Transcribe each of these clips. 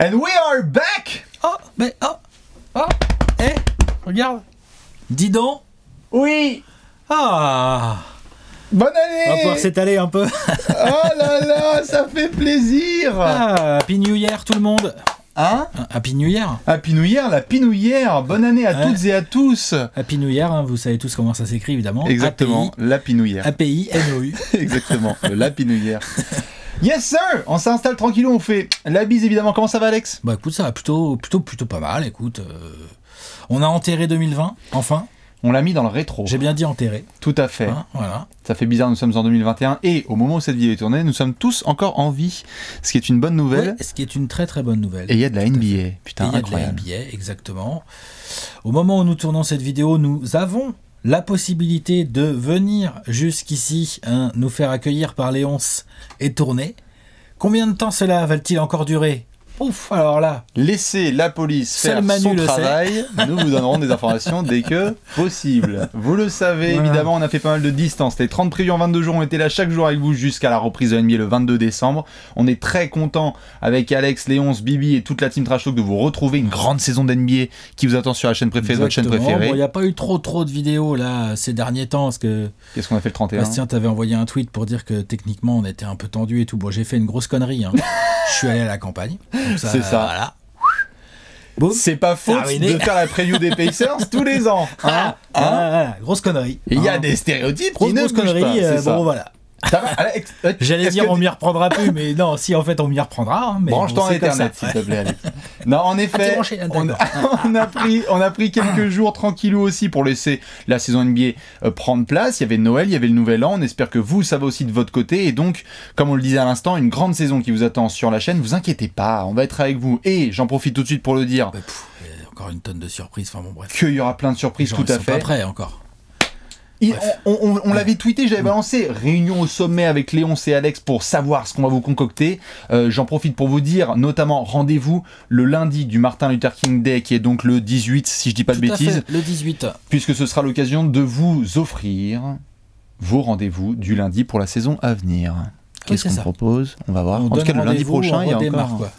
And we are back. Regarde. Dis donc. Oui. Ah. Bonne année. On va pouvoir s'étaler un peu. Oh là là, ça fait plaisir. Ah, Happy New Year tout le monde. Hein? Happy New Year. Happy New Year, la pinouillère. Bonne année à toutes et à tous. Happy New Year, hein, vous savez tous comment ça s'écrit évidemment. Exactement, la pinouillère. API-NOU. Exactement, la pinouillère. Yes sir. On s'installe tranquillou, on fait la bise évidemment. Comment ça va Alex? Bah écoute, ça va plutôt pas mal, écoute. On a enterré 2020, enfin. On l'a mis dans le rétro. J'ai bien dit enterré. Tout à fait. Hein, voilà. Ça fait bizarre, nous sommes en 2021 et au moment où cette vidéo est tournée, nous sommes tous encore en vie. Ce qui est une bonne nouvelle. Ouais, ce qui est une très très bonne nouvelle. Et il y a de la NBA. Putain, il y a incroyable. de la NBA, exactement. Au moment où nous tournons cette vidéo, nous avons la possibilité de venir jusqu'ici, hein, nous faire accueillir par Léonce et tourner. Combien de temps cela va-t-il encore durer? Ouf, alors là. Laissez la police faire son travail. Nous vous donnerons des informations dès que possible. Vous le savez, évidemment, on a fait pas mal de distance. Les 30 previews en 22 jours, on était là chaque jour avec vous jusqu'à la reprise de NBA le 22 décembre. On est très content avec Alex, Léonce, Bibi et toute la team Trash Talk de vous retrouver. Une grande saison d'NBA qui vous attend sur la chaîne préférée, votre chaîne préférée. Il n'y a pas eu trop de vidéos là ces derniers temps. Parce que qu'est-ce qu'on a fait le 31? Bastien t'avait envoyé un tweet pour dire que techniquement on était un peu tendu et tout. Bon, j'ai fait une grosse connerie. Hein. Je suis allé à la campagne. C'est ça. Voilà. Boum. C'est pas faute de faire la preview des Pacers tous les ans. Hein, grosse connerie. Il y a des stéréotypes qui ne bougent pas. Bon, voilà. J'allais dire on m'y reprendra plus, mais non, si en fait on m'y reprendra. Hein, mais branche-toi en Ethernet s'il te plaît, Alex. Non, en effet, on a pris quelques jours tranquillou aussi pour laisser la saison NBA prendre place. Il y avait Noël, il y avait le Nouvel An. On espère que vous, ça va aussi de votre côté. Et donc, comme on le disait à l'instant, une grande saison qui vous attend sur la chaîne. Vous inquiétez pas, on va être avec vous. Et j'en profite tout de suite pour le dire. Encore une tonne de surprises. Enfin bon, bref. Qu'il y aura plein de surprises, tout à fait. Pas prêts encore. On l'avait tweeté, j'avais balancé réunion au sommet avec Léonce et Alex pour savoir ce qu'on va vous concocter. J'en profite pour vous dire, notamment, rendez-vous le lundi du Martin Luther King Day, qui est donc le 18, si je dis pas de bêtises. Le 18. Puisque ce sera l'occasion de vous offrir vos rendez-vous du lundi pour la saison à venir. Qu'est-ce qu'on propose? On va voir. En tout cas, le lundi prochain, il y a encore.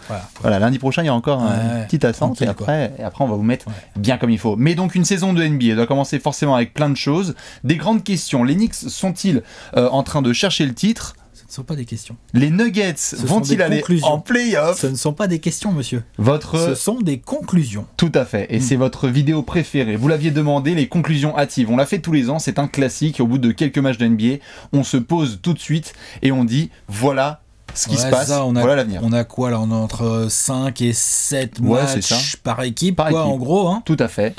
Voilà, lundi prochain, il y a encore une petite attente. Et après, on va vous mettre bien comme il faut. Mais donc, une saison de NBA doit commencer forcément avec plein de choses. Des grandes questions. Les Knicks sont-ils en train de chercher le titre? Ce ne sont pas des questions. Les Nuggets vont-ils aller en play-off? Ce ne sont pas des questions, monsieur. Ce sont des conclusions. Tout à fait. Et c'est votre vidéo préférée. Vous l'aviez demandé, les conclusions hâtives. On l'a fait tous les ans, c'est un classique. Au bout de quelques matchs de NBA, on se pose tout de suite et on dit, voilà ce qui se passe, voilà l'avenir. On a quoi là? On a entre 5 et 7 matchs par équipe, en gros. Hein. Tout à fait.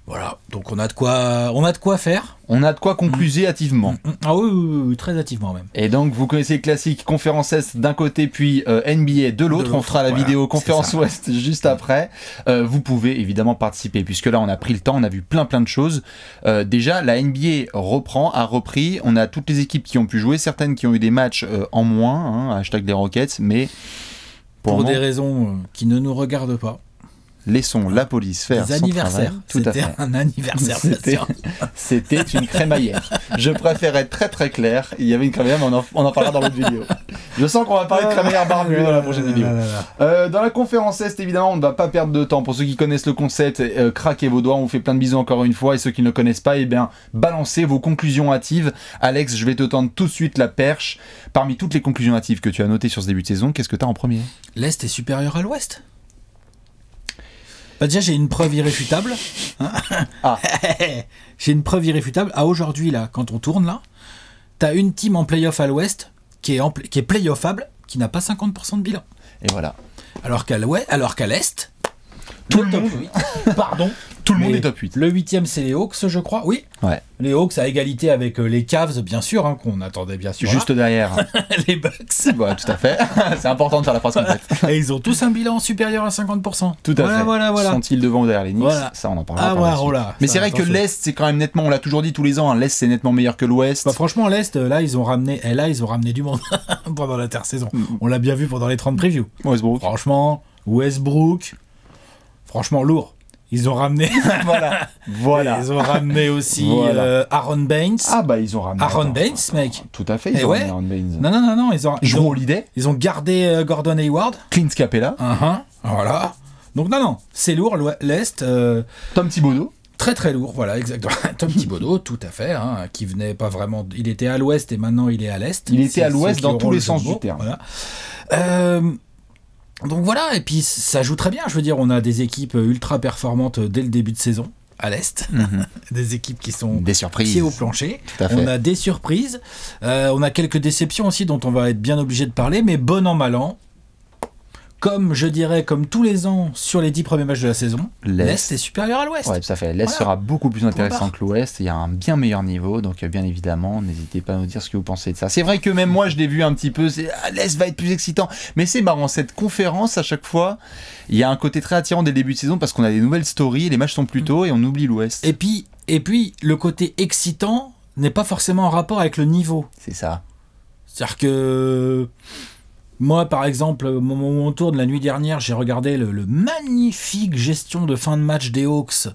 Voilà, donc on a de quoi faire. On a de quoi concluser hâtivement. Ah oui, très hâtivement même. Et donc vous connaissez le classique, conférence Est d'un côté puis NBA de l'autre. On fera la vidéo conférence Ouest juste après. Vous pouvez évidemment participer puisque là on a pris le temps, on a vu plein de choses. Déjà la NBA a repris. On a toutes les équipes qui ont pu jouer, certaines qui ont eu des matchs en moins, hashtag les Rockets, mais pour des raisons qui ne nous regardent pas. Laissons la police faire son travail. Tout à fait. C'était un anniversaire. C'était une crémaillère. Je préfère être très clair. Il y avait une crémaillère, mais on en parlera dans l'autre vidéo. Je sens qu'on va parler de crémaillère barbue dans la prochaine vidéo. Dans la conférence Est, évidemment, on ne va pas perdre de temps. Pour ceux qui connaissent le concept, craquez vos doigts. On vous fait plein de bisous encore une fois. Et ceux qui ne le connaissent pas, balancez vos conclusions hâtives. Alex, je vais te tendre tout de suite la perche. Parmi toutes les conclusions hâtives que tu as notées sur ce début de saison, qu'est-ce que tu as en premier? L'Est est supérieur à l'Ouest. Bah déjà j'ai une preuve irréfutable. J'ai une preuve irréfutable. À aujourd'hui là, quand on tourne là, t'as une team en playoff à l'Ouest qui est playoffable, qui n'a pas 50% de bilan. Et voilà. Alors qu'à l'Est, tout le monde. Pardon. Tout le monde est top 8. Le 8e, c'est les Hawks, je crois. Oui. Ouais. Les Hawks à égalité avec les Cavs, bien sûr, qu'on attendait bien sûr. Juste derrière. Les Bucks. Ouais, tout à fait. C'est important de faire la phrase complète. Et ils ont tous un bilan supérieur à 50%. Tout à fait. Voilà. Sont-ils devant ou derrière les Knicks? Ça, on en parlera. Mais c'est vrai que l'Est, c'est quand même nettement, on l'a toujours dit tous les ans, l'Est, c'est nettement meilleur que l'Ouest. Bah, franchement, l'Est, là, ils ont ramené du monde pendant l'intersaison. On l'a bien vu pendant les 30 previews. Westbrook. Franchement, Westbrook, franchement lourd. Ils ont ramené. voilà. Ils ont ramené aussi Aaron Baines. Ah bah ils ont ramené. Aaron Baines, mec. Tout à fait. Ils ont ramené Aaron Baines. Non. Jrue Holiday. Ils ont gardé Gordon Hayward. Clint Capella. Voilà. Donc non, c'est lourd l'Est. Tom Thibodeau. Très très lourd, voilà, exactement. Tom Thibodeau, tout à fait, qui venait pas vraiment. Il était à l'Ouest et maintenant il est à l'Est. Il était à l'Ouest dans tous les sens du terme. Voilà. Donc voilà, et puis ça joue très bien. Je veux dire, on a des équipes ultra performantes dès le début de saison à l'Est. Des équipes qui sont des surprises. Pieds au plancher. On a des surprises. On a quelques déceptions aussi dont on va être bien obligé de parler, mais bon an, mal an. Comme je dirais, comme tous les ans sur les 10 premiers matchs de la saison, l'Est est supérieur à l'Ouest. Ouais, tout à fait. L'Est sera beaucoup plus intéressant que l'Ouest. Il y a un bien meilleur niveau, donc bien évidemment, n'hésitez pas à nous dire ce que vous pensez de ça. C'est vrai que même moi, je l'ai vu un petit peu. L'Est va être plus excitant, mais c'est marrant. Cette conférence, à chaque fois, il y a un côté très attirant dès le début de saison parce qu'on a des nouvelles stories, les matchs sont plus tôt et on oublie l'Ouest. Et puis, le côté excitant n'est pas forcément en rapport avec le niveau. C'est ça. C'est-à-dire que moi, par exemple, au moment où on tourne, la nuit dernière, j'ai regardé le magnifique gestion de fin de match des Hawks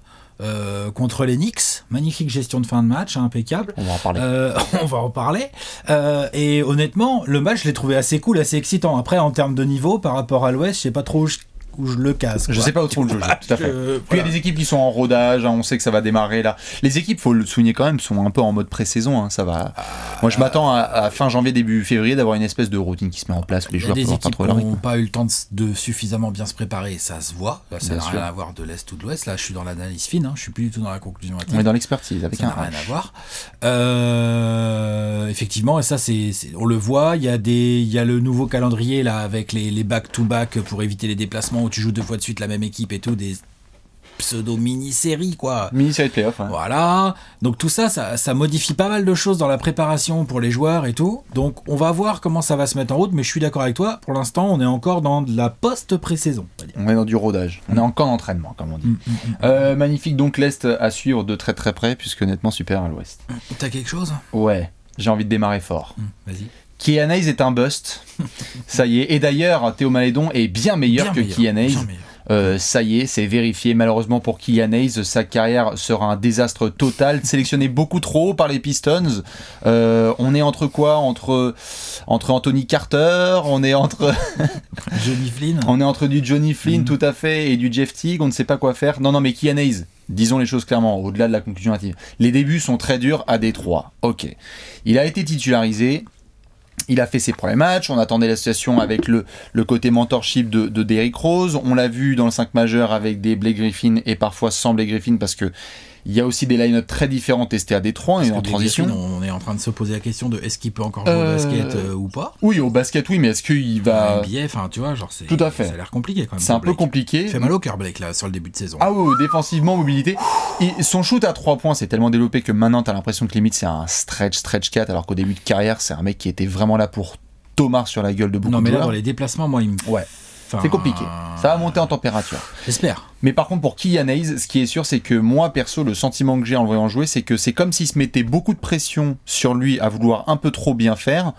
contre les Knicks. Magnifique gestion de fin de match, impeccable. On va en parler. Et honnêtement, le match, je l'ai trouvé assez cool, assez excitant. Après, en termes de niveau, par rapport à l'Ouest, je sais pas trop où je le casse. Je sais pas où trop le jeu, tout à fait. Puis il y a des équipes qui sont en rodage, on sait que ça va démarrer là. Les équipes, faut le souligner quand même, sont un peu en mode pré-saison, ça va. Moi je m'attends à fin janvier, début février d'avoir une espèce de routine qui se met en place où les joueurs peuvent pas trop leur rythme. N'ont pas eu le temps de suffisamment bien se préparer, ça se voit. Là, ça n'a rien à voir de l'Est ou de l'Ouest. Là, je suis dans l'analyse fine, je suis plus du tout dans la conclusion. On est dans l'expertise, avec ça n'a rien à voir. Effectivement, et ça, on le voit. Il y a le nouveau calendrier là avec les back-to-back pour éviter les déplacements où tu joues 2 fois de suite la même équipe et tout, des pseudo-mini-séries quoi. Mini-séries de playoff. Voilà. Donc tout ça modifie pas mal de choses dans la préparation pour les joueurs et tout. Donc on va voir comment ça va se mettre en route, mais je suis d'accord avec toi. Pour l'instant, on est encore dans de la post-pré-saison. On est dans du rodage. On est encore en entraînement, comme on dit. Magnifique, donc l'Est à suivre de très très près, puisque honnêtement, super à l'Ouest. T'as quelque chose ? Ouais, j'ai envie de démarrer fort. Vas-y. Kian Hayes est un bust. Ça y est. Et d'ailleurs, Théo Malédon est bien meilleur que Kian Hayes. Ça y est, c'est vérifié. Malheureusement pour Kian Hayes, sa carrière sera un désastre total. Sélectionné beaucoup trop haut par les Pistons. On est entre quoi ? Entre Anthony Carter, on est entre Johnny Flynn. On est entre du Johnny Flynn, tout à fait, et du Jeff Teague. On ne sait pas quoi faire. Non, mais Kian Hayes, disons les choses clairement, au-delà de la conclusion hâtive. Les débuts sont très durs à Détroit. Ok. Il a été titularisé. Il a fait ses premiers matchs, on attendait la situation avec le côté mentorship de Derrick Rose, on l'a vu dans le 5 majeur avec des Blake Griffin et parfois sans Blake Griffin parce que il y a aussi des line-up très différents testés à Détroit et en transition. Griffin, on est en train de se poser la question de est-ce qu'il peut encore jouer au basket ou pas ? Oui, au basket, oui, mais est-ce qu'il va... NBA, enfin, tu vois, genre c'est... Tout à fait. Ça a l'air compliqué quand même. C'est un peu compliqué. Il fait mal au cœur, Blake, là, sur le début de saison. Ah oui, défensivement, mobilité. Et son shoot à 3 points, c'est tellement développé que maintenant, t'as l'impression que limite, c'est un stretch 4, alors qu'au début de carrière, c'est un mec qui était vraiment là pour Thomas sur la gueule de beaucoup de joueurs. Non, mais là, dans les déplacements, moi, il me... Ouais. C'est compliqué. Ça va monter en température. J'espère. Mais par contre, pour Kian Hayes, ce qui est sûr, c'est que moi, perso, le sentiment que j'ai en le voyant jouer, c'est que c'est comme s'il se mettait beaucoup de pression sur lui à vouloir un peu trop bien faire.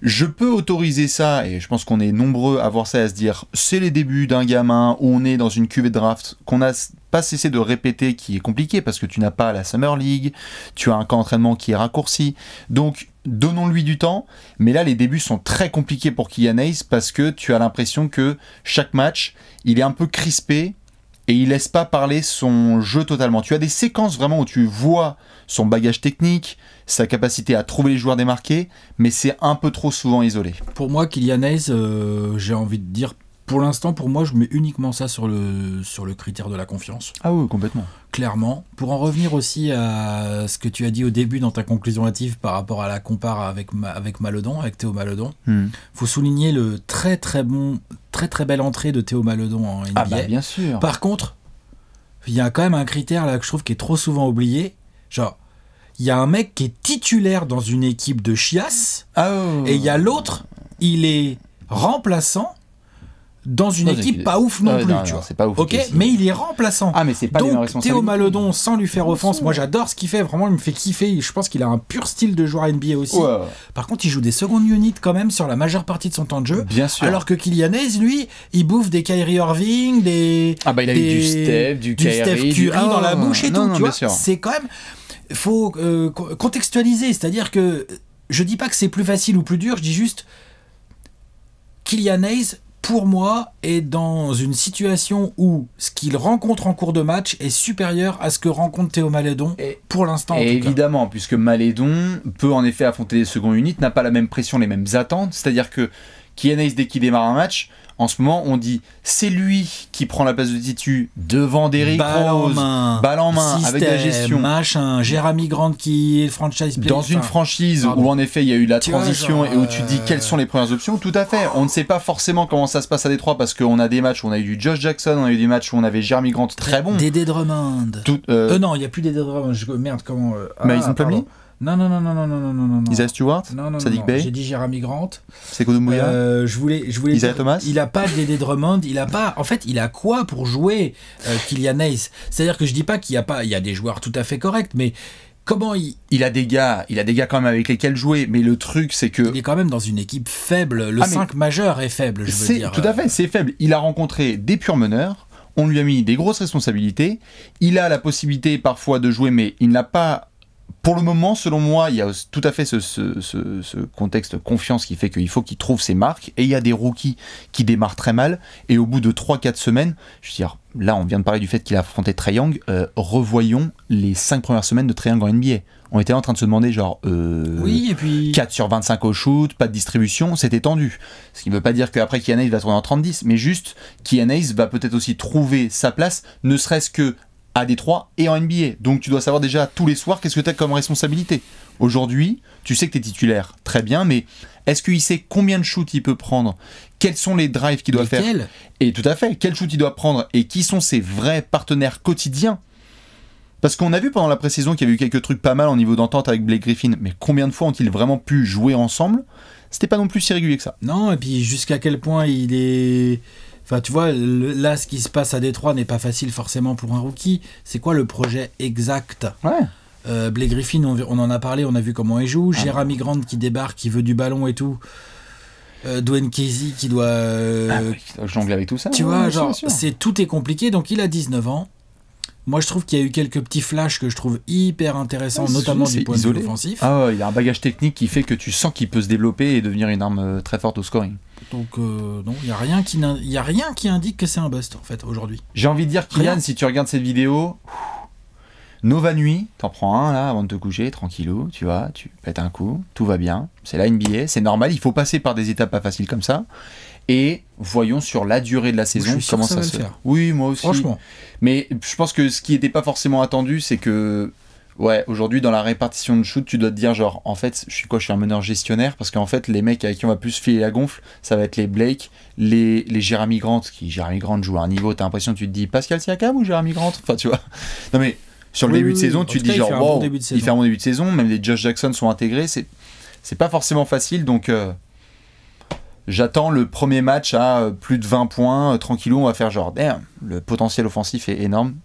Je peux autoriser ça, et je pense qu'on est nombreux à voir ça, à se dire, c'est les débuts d'un gamin où on est dans une cuvée de draft qu'on n'a pas cessé de répéter, qui est compliqué parce que tu n'as pas la Summer League, tu as un camp d'entraînement qui est raccourci. Donc, donnons-lui du temps, mais là les débuts sont très compliqués pour Kian Hayes parce que tu as l'impression que chaque match, il est un peu crispé et il laisse pas parler son jeu totalement. Tu as des séquences vraiment où tu vois son bagage technique, sa capacité à trouver les joueurs démarqués, mais c'est un peu trop souvent isolé. Pour moi, Kian Hayes, j'ai envie de dire, pour l'instant, pour moi, je mets uniquement ça sur le critère de la confiance. Ah oui, complètement. Clairement. Pour en revenir aussi à ce que tu as dit au début dans ta conclusion hâtive par rapport à la compare avec Maledon, avec Théo Maledon, faut souligner le très très belle entrée de Théo Maledon en NBA. Ah bah bien sûr. Par contre, il y a quand même un critère là que je trouve qui est trop souvent oublié. Genre, il y a un mec qui est titulaire dans une équipe de chiasse, et il y a l'autre, il est remplaçant dans une équipe pas ouf non plus, tu vois. C'est pas ouf. Ok, mais il est remplaçant. Ah, mais c'est pas les mêmes responsabilités. Théo Maledon, sans lui faire offense, moi j'adore ce qu'il fait, vraiment il me fait kiffer. Je pense qu'il a un pur style de joueur NBA aussi. Ouais. Par contre, il joue des secondes units quand même sur la majeure partie de son temps de jeu. Bien sûr. Alors que Kylian Hayes, lui, il bouffe des Kyrie Irving, il a eu du Steph Curry dans la bouche et tout. Tu vois, c'est quand même. Faut contextualiser, c'est-à-dire que je dis pas que c'est plus facile ou plus dur, je dis juste Kylian Hayes, pour moi, est dans une situation où ce qu'il rencontre en cours de match est supérieur à ce que rencontre Théo Maledon pour l'instant. Et évidemment, puisque Maledon peut en effet affronter les secondes unités, n'a pas la même pression, les mêmes attentes. C'est-à-dire que Kylian Hayes, dès qu'il démarre un match, en ce moment, on dit c'est lui qui prend la place de titu devant Derrick Rose, balle en main, système, avec la gestion. Machin, Jeremy Grant qui est franchise player. Dans une franchise où en effet il y a eu la transition et où tu dis quelles sont les premières options, tout à fait. On ne sait pas forcément comment ça se passe à Détroit parce qu'on a des matchs où on a eu du Josh Jackson, on a eu des matchs où on avait Jeremy Grant très bon. Dédé Drummond. Non, il n'y a plus Dédé Drummond. Merde, comment Mason Plumlee. Non. Isaiah Stewart, Sadiq Bey. J'ai dit Jeremy Grant. C'est Kodo Mouya. Je voulais. Isaiah Thomas. Il a pas Dédé Drummond. Il a pas. En fait, il a quoi pour jouer Kylian Hayes? C'est-à-dire que je dis pas qu'il y a pas. Il y a des joueurs tout à fait corrects, mais comment il a des gars quand même avec lesquels jouer. Mais le truc, c'est que il est quand même dans une équipe faible. Le 5 majeur est faible. Je veux dire. Tout à fait, c'est faible. Il a rencontré des purs meneurs. On lui a mis des grosses responsabilités. Il a la possibilité parfois de jouer, mais il n'a pas. Pour le moment, selon moi, il y a tout à fait ce contexte confiance qui fait qu'il faut qu'il trouve ses marques. Et il y a des rookies qui démarrent très mal. Et au bout de 3-4 semaines, je veux dire, là, on vient de parler du fait qu'il a affronté Trae Young. Revoyons les 5 premières semaines de Trae Young en NBA. On était là en train de se demander, genre, oui, et puis 4 sur 25 au shoot, pas de distribution, c'était tendu. Ce qui ne veut pas dire qu'après Kylian Hayes va tourner en 30-10, mais juste, Kylian Hayes va peut-être aussi trouver sa place, ne serait-ce que à Détroit et en NBA. Donc tu dois savoir déjà tous les soirs qu'est-ce que tu as comme responsabilité. Aujourd'hui, tu sais que tu es titulaire, très bien, mais est-ce qu'il sait combien de shoots il peut prendre? Quels sont les drives qu'il doit faire? Et tout à fait, quel shoot il doit prendre? Et qui sont ses vrais partenaires quotidiens? Parce qu'on a vu pendant la pré-saison qu'il y avait eu quelques trucs pas mal en niveau d'entente avec Blake Griffin, mais combien de fois ont-ils vraiment pu jouer ensemble? C'était pas non plus si régulier que ça. Non, et puis jusqu'à quel point il est... Enfin, tu vois, là, ce qui se passe à Détroit n'est pas facile forcément pour un rookie. C'est quoi le projet exact? Blake Griffin, on en a parlé, on a vu comment il joue. Jeremy Grant qui débarque, qui veut du ballon et tout. Dwayne Casey qui doit... jongler avec tout ça. Tu vois, genre, tout est compliqué. Donc, il a 19 ans. Moi, je trouve qu'il y a eu quelques petits flashs que je trouve hyper intéressants, notamment du point de vue offensif. Il a un bagage technique qui fait que tu sens qu'il peut se développer et devenir une arme très forte au scoring. Donc, non, il n'y a rien qui indique que c'est un bust, en fait, aujourd'hui. J'ai envie de dire, Kylian, si tu regardes cette vidéo, Nova Nuit, t'en prends un, là, avant de te coucher, tranquillou, tu vois, tu pètes un coup, tout va bien. C'est la NBA, c'est normal, il faut passer par des étapes pas faciles comme ça. Et voyons sur la durée de la saison comment ça se fait. Oui, moi aussi. Franchement. Mais je pense que ce qui n'était pas forcément attendu, c'est que aujourd'hui dans la répartition de shoot, tu dois te dire genre en fait, je suis un meneur gestionnaire parce qu'en fait les mecs avec qui on va plus filer la gonfle, ça va être les Blake, les Jeremy Grant Jeremy Grant joue à un niveau, t'as l'impression tu te dis Pascal Siakam ou Jeremy Grant, enfin tu vois. Non mais sur le début de saison, tu te dis genre wow, il fait un bon début de saison, même les Josh Jackson sont intégrés, c'est pas forcément facile donc j'attends le premier match à plus de 20 points, tranquillou, on va faire genre, damn, le potentiel offensif est énorme.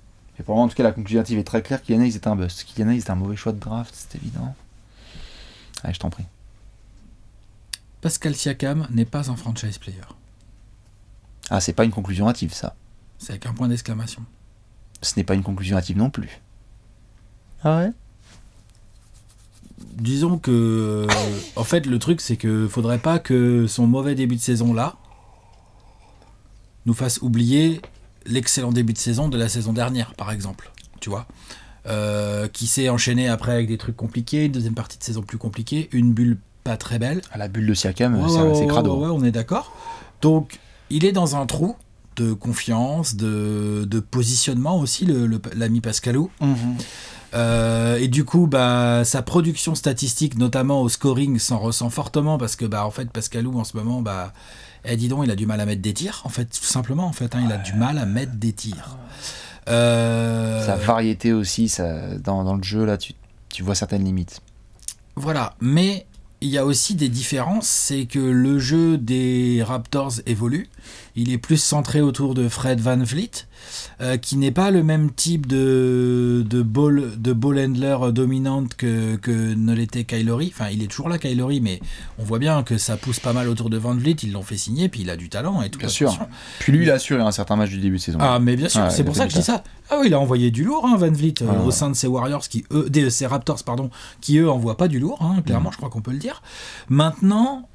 Et pour moi, en tout cas, la conclusion est très claire, Kylian Hayes est un bust. Kylian Hayes est un mauvais choix de draft, c'est évident. Allez, je t'en prie. Pascal Siakam n'est pas un franchise player. Ah, c'est pas une conclusion hâtive, ça. C'est avec un point d'exclamation. Ce n'est pas une conclusion hâtive non plus. Ah ouais? Disons que, en fait, le truc, c'est que faudrait pas que son mauvais début de saison là nous fasse oublier l'excellent début de saison de la saison dernière, par exemple. Tu vois, qui s'est enchaîné après avec des trucs compliqués, une deuxième partie de saison plus compliquée, une bulle pas très belle. À la bulle de Siakam, c'est crado. Ouais, on est d'accord. Donc, il est dans un trou de confiance, de positionnement aussi, l'ami Pascalou. Et du coup, sa production statistique, notamment au scoring, s'en ressent fortement parce que, en fait, Pascalou, en ce moment, dis donc, il a du mal à mettre des tirs, en fait, tout simplement, en fait, il a du mal à mettre des tirs. Sa variété aussi, dans le jeu, là, tu vois certaines limites. Voilà, mais il y a aussi des différences, c'est que le jeu des Raptors évolue. Il est plus centré autour de Fred VanVleet, qui n'est pas le même type de ball handler dominante que ne l'était Kyle Lowry. Enfin, il est toujours là, Kyle Lowry, mais on voit bien que ça pousse pas mal autour de VanVleet. Ils l'ont fait signer, puis il a du talent et tout. Bien sûr. Puis lui, il a assuré un certain match du début de saison. Ah, mais bien sûr, c'est pour ça que je dis ça. Ah oui, il a envoyé du lourd, VanVleet, au sein de ces Warriors, ces Raptors, pardon, qui eux envoient pas du lourd, clairement, je crois qu'on peut le dire. Maintenant,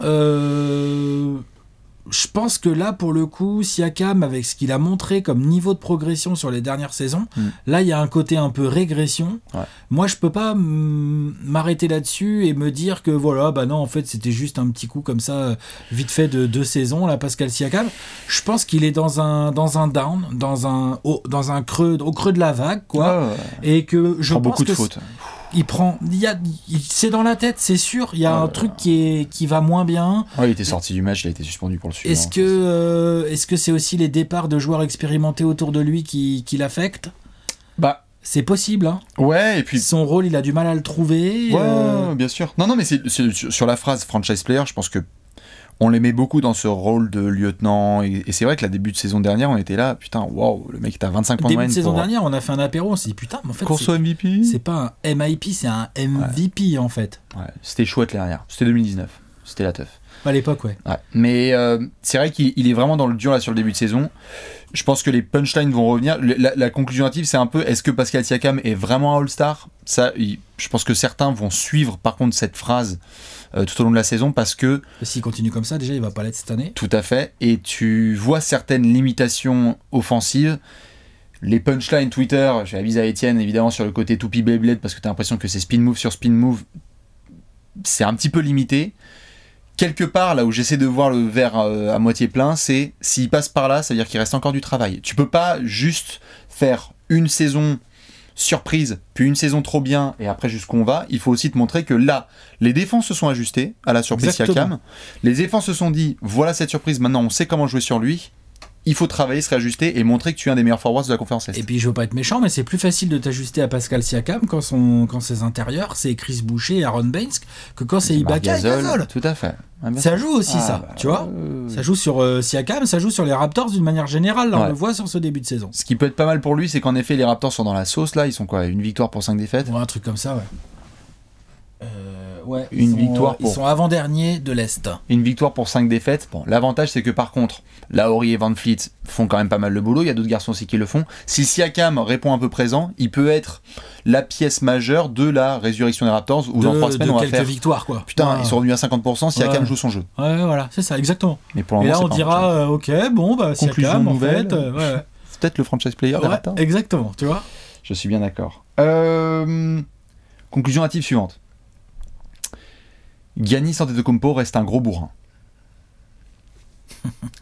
je pense que là, pour le coup, Siakam, avec ce qu'il a montré comme niveau de progression sur les dernières saisons, là, il y a un côté un peu régression. Ouais. Moi, je peux pas m'arrêter là-dessus et me dire que voilà, bah non, en fait, c'était juste un petit coup comme ça, vite fait de 2 saisons, là, Pascal Siakam. Je pense qu'il est dans un down, dans un creux, au creux de la vague, quoi. Et que je pense beaucoup que de fautes. C'est dans la tête, c'est sûr. Il y a un truc qui va moins bien. Il était sorti du match, il a été suspendu pour le suivant. Est-ce que c'est aussi les départs de joueurs expérimentés autour de lui qui l'affectent ? Bah, c'est possible. Hein. Ouais, et puis son rôle, il a du mal à le trouver. Ouais, bien sûr. Non, mais c'est sur la phrase franchise player, je pense que on l'aimait beaucoup dans ce rôle de lieutenant, et c'est vrai que la début de saison dernière, on était là, putain, waouh, le mec est à 25 points de moyenne. Début de saison dernière, on a fait un apéro, on s'est dit putain, mais en fait, course au MVP. C'est pas un MIP, c'est un MVP en fait. Ouais, c'était chouette l'année dernière, c'était 2019, c'était la teuf. À l'époque, ouais. Mais c'est vrai qu'il est vraiment dans le dur là sur le début de saison. Je pense que les punchlines vont revenir. La conclusion hâtive, c'est un peu, est-ce que Pascal Siakam est vraiment un All-Star ? Ça, je pense que certains vont suivre par contre cette phrase tout au long de la saison parce que... S'il continue comme ça, déjà, il va pas l'être cette année. Tout à fait. Et tu vois certaines limitations offensives. Les punchlines Twitter, j'ai avisé à Étienne évidemment sur le côté toupie Beyblade parce que tu as l'impression que c'est spin move sur spin move. C'est un petit peu limité. Quelque part, là où j'essaie de voir le verre à moitié plein, c'est s'il passe par là, ça veut dire qu'il reste encore du travail. Tu peux pas juste faire une saison surprise, puis une saison trop bien, et après jusqu'où on va. Il faut aussi te montrer que là, les défenses se sont ajustées à la surprise Siakam. Les défenses se sont dit, voilà cette surprise, maintenant on sait comment jouer sur lui. Il faut travailler, se réajuster et montrer que tu es un des meilleurs forwards de la conférence Est. Et puis je veux pas être méchant, mais c'est plus facile de t'ajuster à Pascal Siakam quand ses intérieurs c'est Chris Boucher et Aaron Baines que quand c'est Ibaka et Gasol. Tout à fait. Ça joue aussi tu vois. Ça joue sur Siakam, ça joue sur les Raptors d'une manière générale. Là, on le voit sur ce début de saison. Ce qui peut être pas mal pour lui, c'est qu'en effet les Raptors sont dans la sauce là. Ils sont quoi, une victoire pour 5 défaites. Ouais, un truc comme ça, ouais. Ouais, ils sont avant-derniers de l'Est. Une victoire pour 5 défaites. Bon, l'avantage c'est que par contre, Lowry et VanVleet font quand même pas mal le boulot. Il y a d'autres garçons aussi qui le font. Si Siakam répond un peu présent, il peut être la pièce majeure de la résurrection des Raptors où dans 3 semaines on va faire victoires quoi. Putain, ils sont revenus à 50%. Siakam joue son jeu. Ouais, voilà, c'est ça, exactement. Mais pour et là on dira ok, bon bah Siakam en fait. C'est peut-être le franchise player des Raptors. Exactement, tu vois. Je suis bien d'accord. Conclusion hâtive suivante. Giannis Antetokounmpo reste un gros bourrin.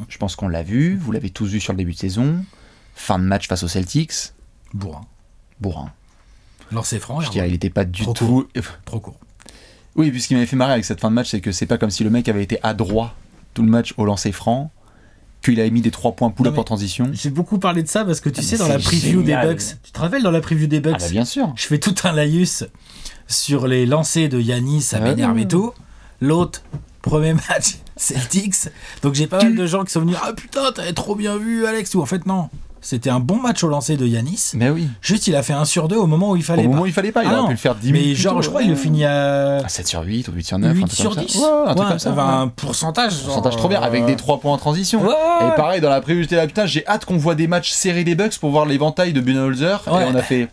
Je pense qu'on l'a vu, vous l'avez tous vu sur le début de saison. Fin de match face aux Celtics. Bourrin. Alors c'est franc. Je dirais, il n'était pas du tout... Trop court. Oui, puis ce qui m'avait fait marrer avec cette fin de match, c'est que c'est pas comme si le mec avait été adroit tout le match au lancer franc, qu'il avait mis des 3 points pull-up en transition. J'ai beaucoup parlé de ça parce que tu sais, dans la preview des Bucks, tu te rappelles dans la preview des Bucks, bien sûr. Je fais tout un laïus sur les lancers de Giannis, ça m'énerve et tout. L'autre, premier match, Celtics. Donc j'ai pas mal de gens qui sont venus, ah putain, t'avais trop bien vu, Alex. Ou en fait, non. C'était un bon match au lancer de Giannis. Mais oui. Juste, il a fait 1 sur 2 au moment où il fallait pas. Au moment où il fallait pas, il aurait pu le faire 10 minutes. Mais genre, je crois, il le finit à 7 sur 8 ou 8 sur 9. 8 sur 10. Ouais, un truc comme ça. Un pourcentage. Pourcentage trop bien, avec des 3 points en transition. Ouais. Et pareil, dans la preview, j'étais là, putain, j'ai hâte qu'on voit des matchs serrés des Bucks pour voir l'éventail de Budenholzer. Et on a fait.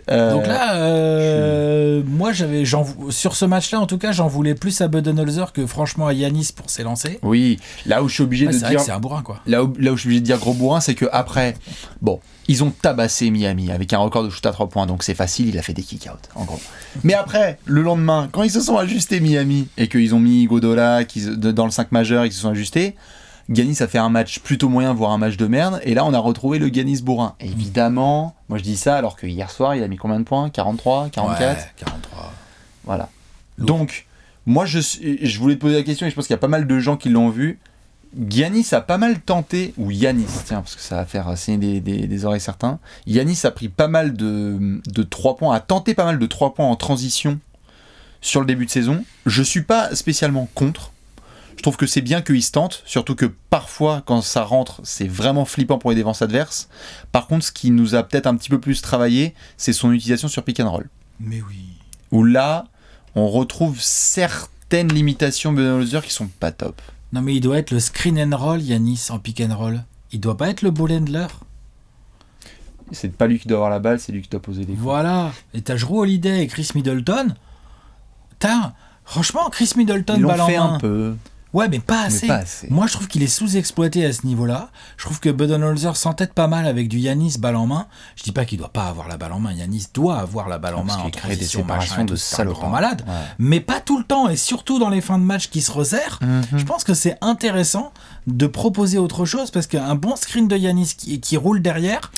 Donc là, moi, sur ce match-là, en tout cas, j'en voulais plus à Budenholzer que franchement à Giannis pour ses lancers. Oui, là où je suis obligé de dire. C'est un bourrin, quoi. Là où je suis obligé de dire gros bourrin, c'est que après, bon, ils ont tabassé Miami avec un record de shoot à 3 points, donc c'est facile, il a fait des kick-out, en gros. Mais après, le lendemain, quand ils se sont ajustés Miami et qu'ils ont mis Godola dans le 5 majeur, ils se sont ajustés. Giannis a fait un match plutôt moyen, voire un match de merde, et là on a retrouvé le Giannis bourrin. Et évidemment, moi je dis ça alors que hier soir il a mis combien de points ? 43 ? 44 ? Ouais, 43. Voilà. Donc, moi je voulais te poser la question, et je pense qu'il y a pas mal de gens qui l'ont vu. Giannis a pas mal tenté, ou Giannis, tiens, parce que ça va faire saigner des oreilles certains. Giannis a pris pas mal de 3 points, a tenté pas mal de 3 points en transition sur le début de saison. Je suis pas spécialement contre. Je trouve que c'est bien qu'ils se tentent, surtout que parfois, quand ça rentre, c'est vraiment flippant pour les défenses adverses. Par contre, ce qui nous a peut-être un petit peu plus travaillé, c'est son utilisation sur pick and roll. Mais oui. Où là, on retrouve certaines limitations Budenholzer qui sont pas top. Non mais il doit être le screen and roll, Giannis, en pick and roll. Il doit pas être le ball handler. C'est pas lui qui doit avoir la balle, c'est lui qui doit poser des coups. Voilà. Et t'as Jrue Holiday et Chris Middleton. Franchement, Chris Middleton, Ils l'ont balle en fait main. un peu. Ouais, mais pas assez. Moi, je trouve qu'il est sous-exploité à ce niveau-là. Je trouve que Budenholzer s'entête pas mal avec du Giannis balle en main. Je dis pas qu'il doit pas avoir la balle en main. Giannis doit avoir la balle en main en crée des transition, séparations de salopard malade. Ouais. Mais pas tout le temps, et surtout dans les fins de match qui se resserrent. Je pense que c'est intéressant de proposer autre chose, parce qu'un bon screen de Giannis qui roule derrière...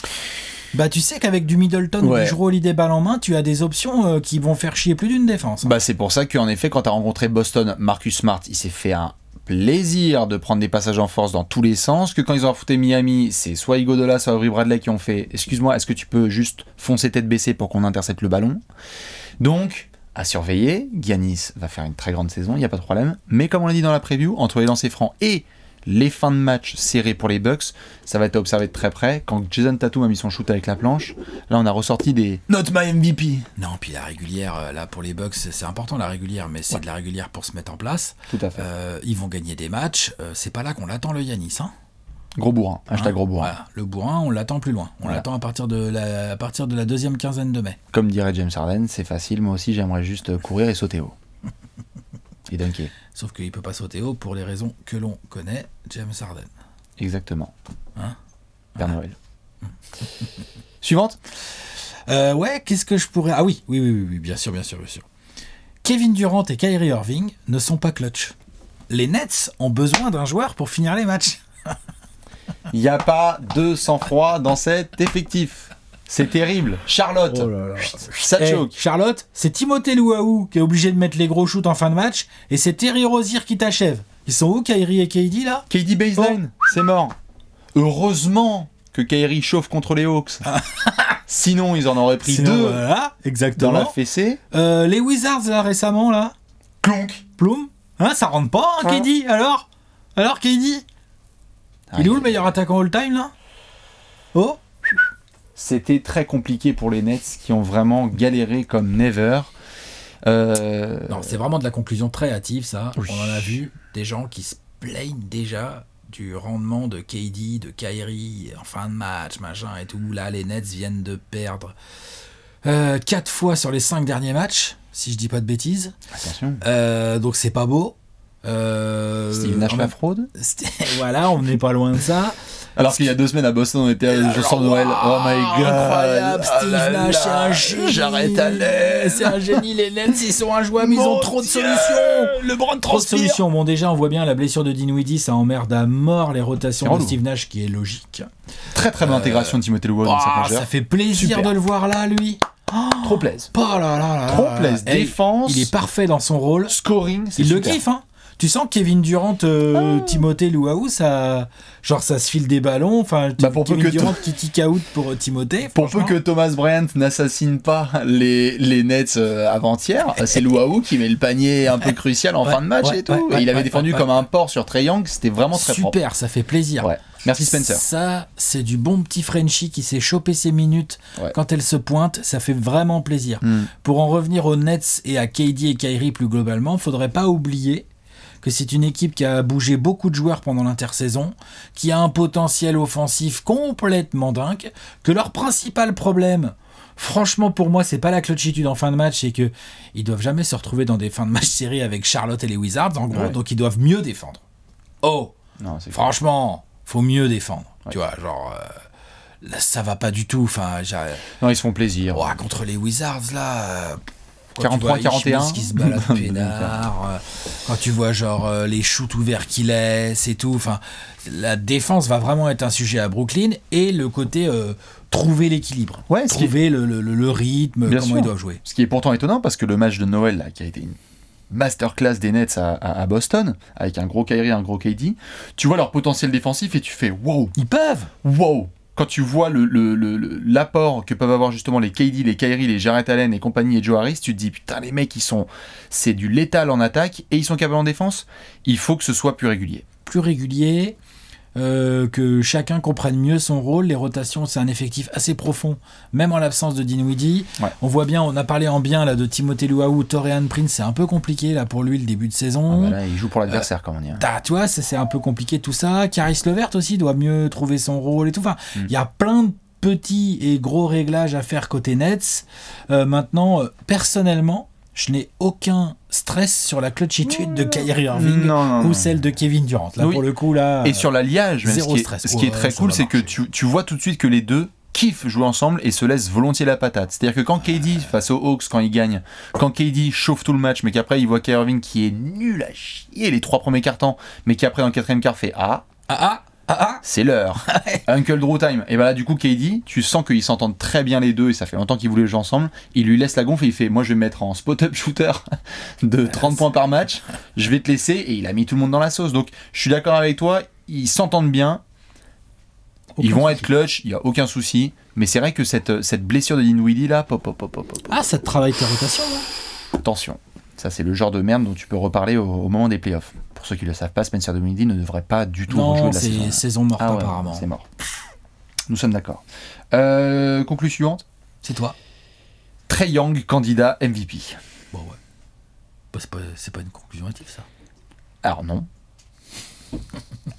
Bah tu sais qu'avec du Middleton ou du Jrue Holiday balle en main, tu as des options qui vont faire chier plus d'une défense. Bah c'est pour ça qu'en effet, quand tu as rencontré Boston, Marcus Smart, il s'est fait un plaisir de prendre des passages en force dans tous les sens, que quand ils ont affronté Miami, c'est soit Iguodala, soit Avery Bradley qui ont fait « Excuse-moi, est-ce que tu peux juste foncer tête baissée pour qu'on intercepte le ballon ?» Donc, à surveiller, Giannis va faire une très grande saison, il n'y a pas de problème, mais comme on l'a dit dans la preview, entre les lancers francs et les fins de match serrées pour les Bucks, ça va être observé de très près. Quand Jason Tatum a mis son shoot avec la planche, là on a ressorti des « Not my MVP ». Non, puis la régulière, là pour les Bucks, c'est important la régulière, mais c'est de la régulière pour se mettre en place. Tout à fait. Ils vont gagner des matchs, c'est pas là qu'on l'attend le Giannis, hein. Gros bourrin, hashtag gros bourrin. Voilà. Le bourrin, on l'attend plus loin. On l'attend à partir de la deuxième quinzaine de mai. Comme dirait James Harden, c'est facile, moi aussi j'aimerais juste courir et sauter haut. Et dunker. Sauf qu'il peut pas sauter haut pour les raisons que l'on connaît, James Harden. Exactement. Hein, Père Noël. Suivante. Ouais, qu'est-ce que je pourrais... Ah oui, bien sûr. Kevin Durant et Kyrie Irving ne sont pas clutch. Les Nets ont besoin d'un joueur pour finir les matchs. Il n'y a pas de sang-froid dans cet effectif. C'est terrible. Charlotte, ça choque. Charlotte, c'est Timothée Luwawu qui est obligé de mettre les gros shoots en fin de match, et c'est Terry Rozier qui t'achève. Ils sont où, Kyrie et KD, là? KD baseline, c'est mort. Heureusement que Kyrie chauffe contre les Hawks. Sinon, ils en auraient pris deux voilà, exactement. dans la fessée. Les Wizards, là, récemment, là. Clonk. Ploum. Hein, ça rentre pas, hein, KD, alors KD? Il est où le meilleur attaquant all-time, là? Oh. C'était très compliqué pour les Nets qui ont vraiment galéré comme never. Non, c'est vraiment de la conclusion très hâtive, ça. Oui. On en a vu des gens qui se plaignent déjà du rendement de KD, de Kyrie en fin de match, machin et tout. Là, les Nets viennent de perdre 4 fois sur les 5 derniers matchs, si je dis pas de bêtises. Attention. Donc c'est pas beau. Steve Nash la fraude. Voilà, on n'est pas loin de ça. Alors qu'il y a 2 semaines à Boston, on était à jour Noël. Oh my god! Incroyable, Steve Nash, c'est un génie. J'arrête à l'air. C'est un génie, les Nets, ils sont injouables, ils ont trop de solutions. Le bras de trop de solutions. Bon, déjà, on voit bien la blessure de Dinwiddie, ça emmerde à mort les rotations de Steve Nash, qui est logique. Très bonne intégration de Timothée Luwawu dans sa plongeur. Ça fait plaisir de le voir là, lui. Trop plaise. Oh là là. Trop plaise. Défense. Il est parfait dans son rôle. Scoring, c'est il super. Le kiffe, hein. Tu sens que Kevin Durant, Timothée Luwawu, ça se file des ballons. Enfin, Kevin Durant qui kick out pour Timothée. Pour peu que Thomas Bryant n'assassine pas les Nets avant-hier, c'est Luwawu qui met le panier un peu crucial en fin de match et tout. Et il avait défendu comme un porc sur Trae Young, c'était vraiment très propre. Super, ça fait plaisir. Ouais. Merci Spencer. Ça, c'est du bon petit Frenchie qui sait choper ses minutes quand elle se pointe. Ça fait vraiment plaisir. Pour en revenir aux Nets et à KD et Kyrie plus globalement, faudrait pas oublier que c'est une équipe qui a bougé beaucoup de joueurs pendant l'intersaison, qui a un potentiel offensif complètement dingue, que leur principal problème, franchement pour moi, c'est pas la clutchitude en fin de match, c'est que ils doivent jamais se retrouver dans des fins de match serrées avec Charlotte et les Wizards, en gros, donc ils doivent mieux défendre. Non, franchement, faut mieux défendre. Tu vois, genre... là, ça va pas du tout. Enfin, non, ils se font plaisir. Contre les Wizards, là... 43-41 qui se balade peinard, quand tu vois genre les shoots ouverts qu'il laisse et tout, enfin la défense va vraiment être un sujet à Brooklyn, et le côté trouver l'équilibre, trouver le rythme, bien comment sûr. Ils doivent jouer. Ce qui est pourtant étonnant, parce que le match de Noël là, qui a été une masterclass des Nets à Boston, avec un gros Kyrie, un gros KD, tu vois leur potentiel défensif et tu fais wow, ils peuvent, wow. quand tu vois l'apport que peuvent avoir justement les KD, les Kyrie, les Jarrett Allen et compagnie et Joe Harris, tu te dis putain les mecs c'est du létal en attaque et ils sont capables en défense. Il faut que ce soit plus régulier. Plus régulier, que chacun comprenne mieux son rôle. Les rotations, c'est un effectif assez profond, même en l'absence de Dinwiddie. Ouais. On voit bien, on a parlé en bien là de Timothée Luwawu, Taurean Prince, c'est un peu compliqué là pour lui le début de saison. Ah bah là, il joue pour l'adversaire comme on dit. Tu vois, c'est un peu compliqué tout ça. Caris Levert aussi doit mieux trouver son rôle et tout. Enfin, il y a plein de petits et gros réglages à faire côté Nets. Maintenant, personnellement, je n'ai aucun stress sur la clutchitude de Kyrie Irving ou celle de Kevin Durant. Là, pour le coup, là. Et sur l'alliage, ce qui est très cool, c'est que tu vois tout de suite que les deux kiffent jouer ensemble et se laissent volontiers la patate. C'est-à-dire que quand KD, face aux Hawks, quand il gagne, quand KD chauffe tout le match, mais qu'après il voit Kyrie Irving qui est nul à chier les 3 premiers quarts-temps, mais qui après dans le 4e quart fait c'est l'heure. Uncle Drew time. Et bah là, du coup, KD, tu sens qu'ils s'entendent très bien les deux et ça fait longtemps qu'ils voulaient jouer ensemble. Il lui laisse la gonfle et il fait moi, je vais me mettre en spot-up shooter de 30 points par match. Je vais te laisser. Et il a mis tout le monde dans la sauce. Donc, je suis d'accord avec toi. Ils s'entendent bien. Ils vont être clutch. Il n'y a aucun souci. Mais c'est vrai que cette blessure de Dinwiddie là, Ah, ça te travaille tes rotations là. Attention. Ça, c'est le genre de merde dont tu peux reparler au moment des playoffs. Pour ceux qui ne le savent pas, Spencer Dinwiddie ne devrait pas du tout rejouer de la saison. Non, c'est saison morte apparemment. C'est mort. Nous sommes d'accord. Conclusion suivante. C'est toi. Trae Young, candidat MVP. Bon, ouais. Bah, c'est pas une conclusion hâtive, ça. Alors non.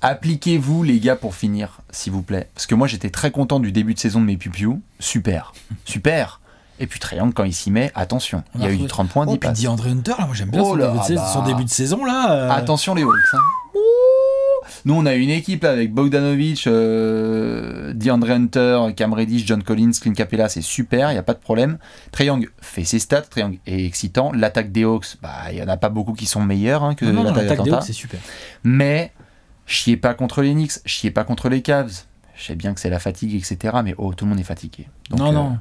Appliquez-vous, les gars, pour finir, s'il vous plaît. Parce que moi, j'étais très content du début de saison de mes pupiou. Super. Super. Et puis Trae Young, quand il s'y met, attention, il y a eu du 30 points, 10 passes. Puis DeAndre Hunter, là, moi j'aime bien son début de saison, là. Attention les Hawks. Hein. Nous, on a une équipe là, avec Bogdanovic, DeAndre Hunter, Cam Reddish, John Collins, Clint Capella, c'est super, il n'y a pas de problème. Trae Young fait ses stats, Trae Young est excitant. L'attaque des Hawks, il n'y en a pas beaucoup qui sont meilleurs que l'attaque des Hawks, c'est super. Mais, chiez pas contre les Knicks, chiez pas contre les Cavs. Je sais bien que c'est la fatigue, etc. Mais tout le monde est fatigué. Donc, non.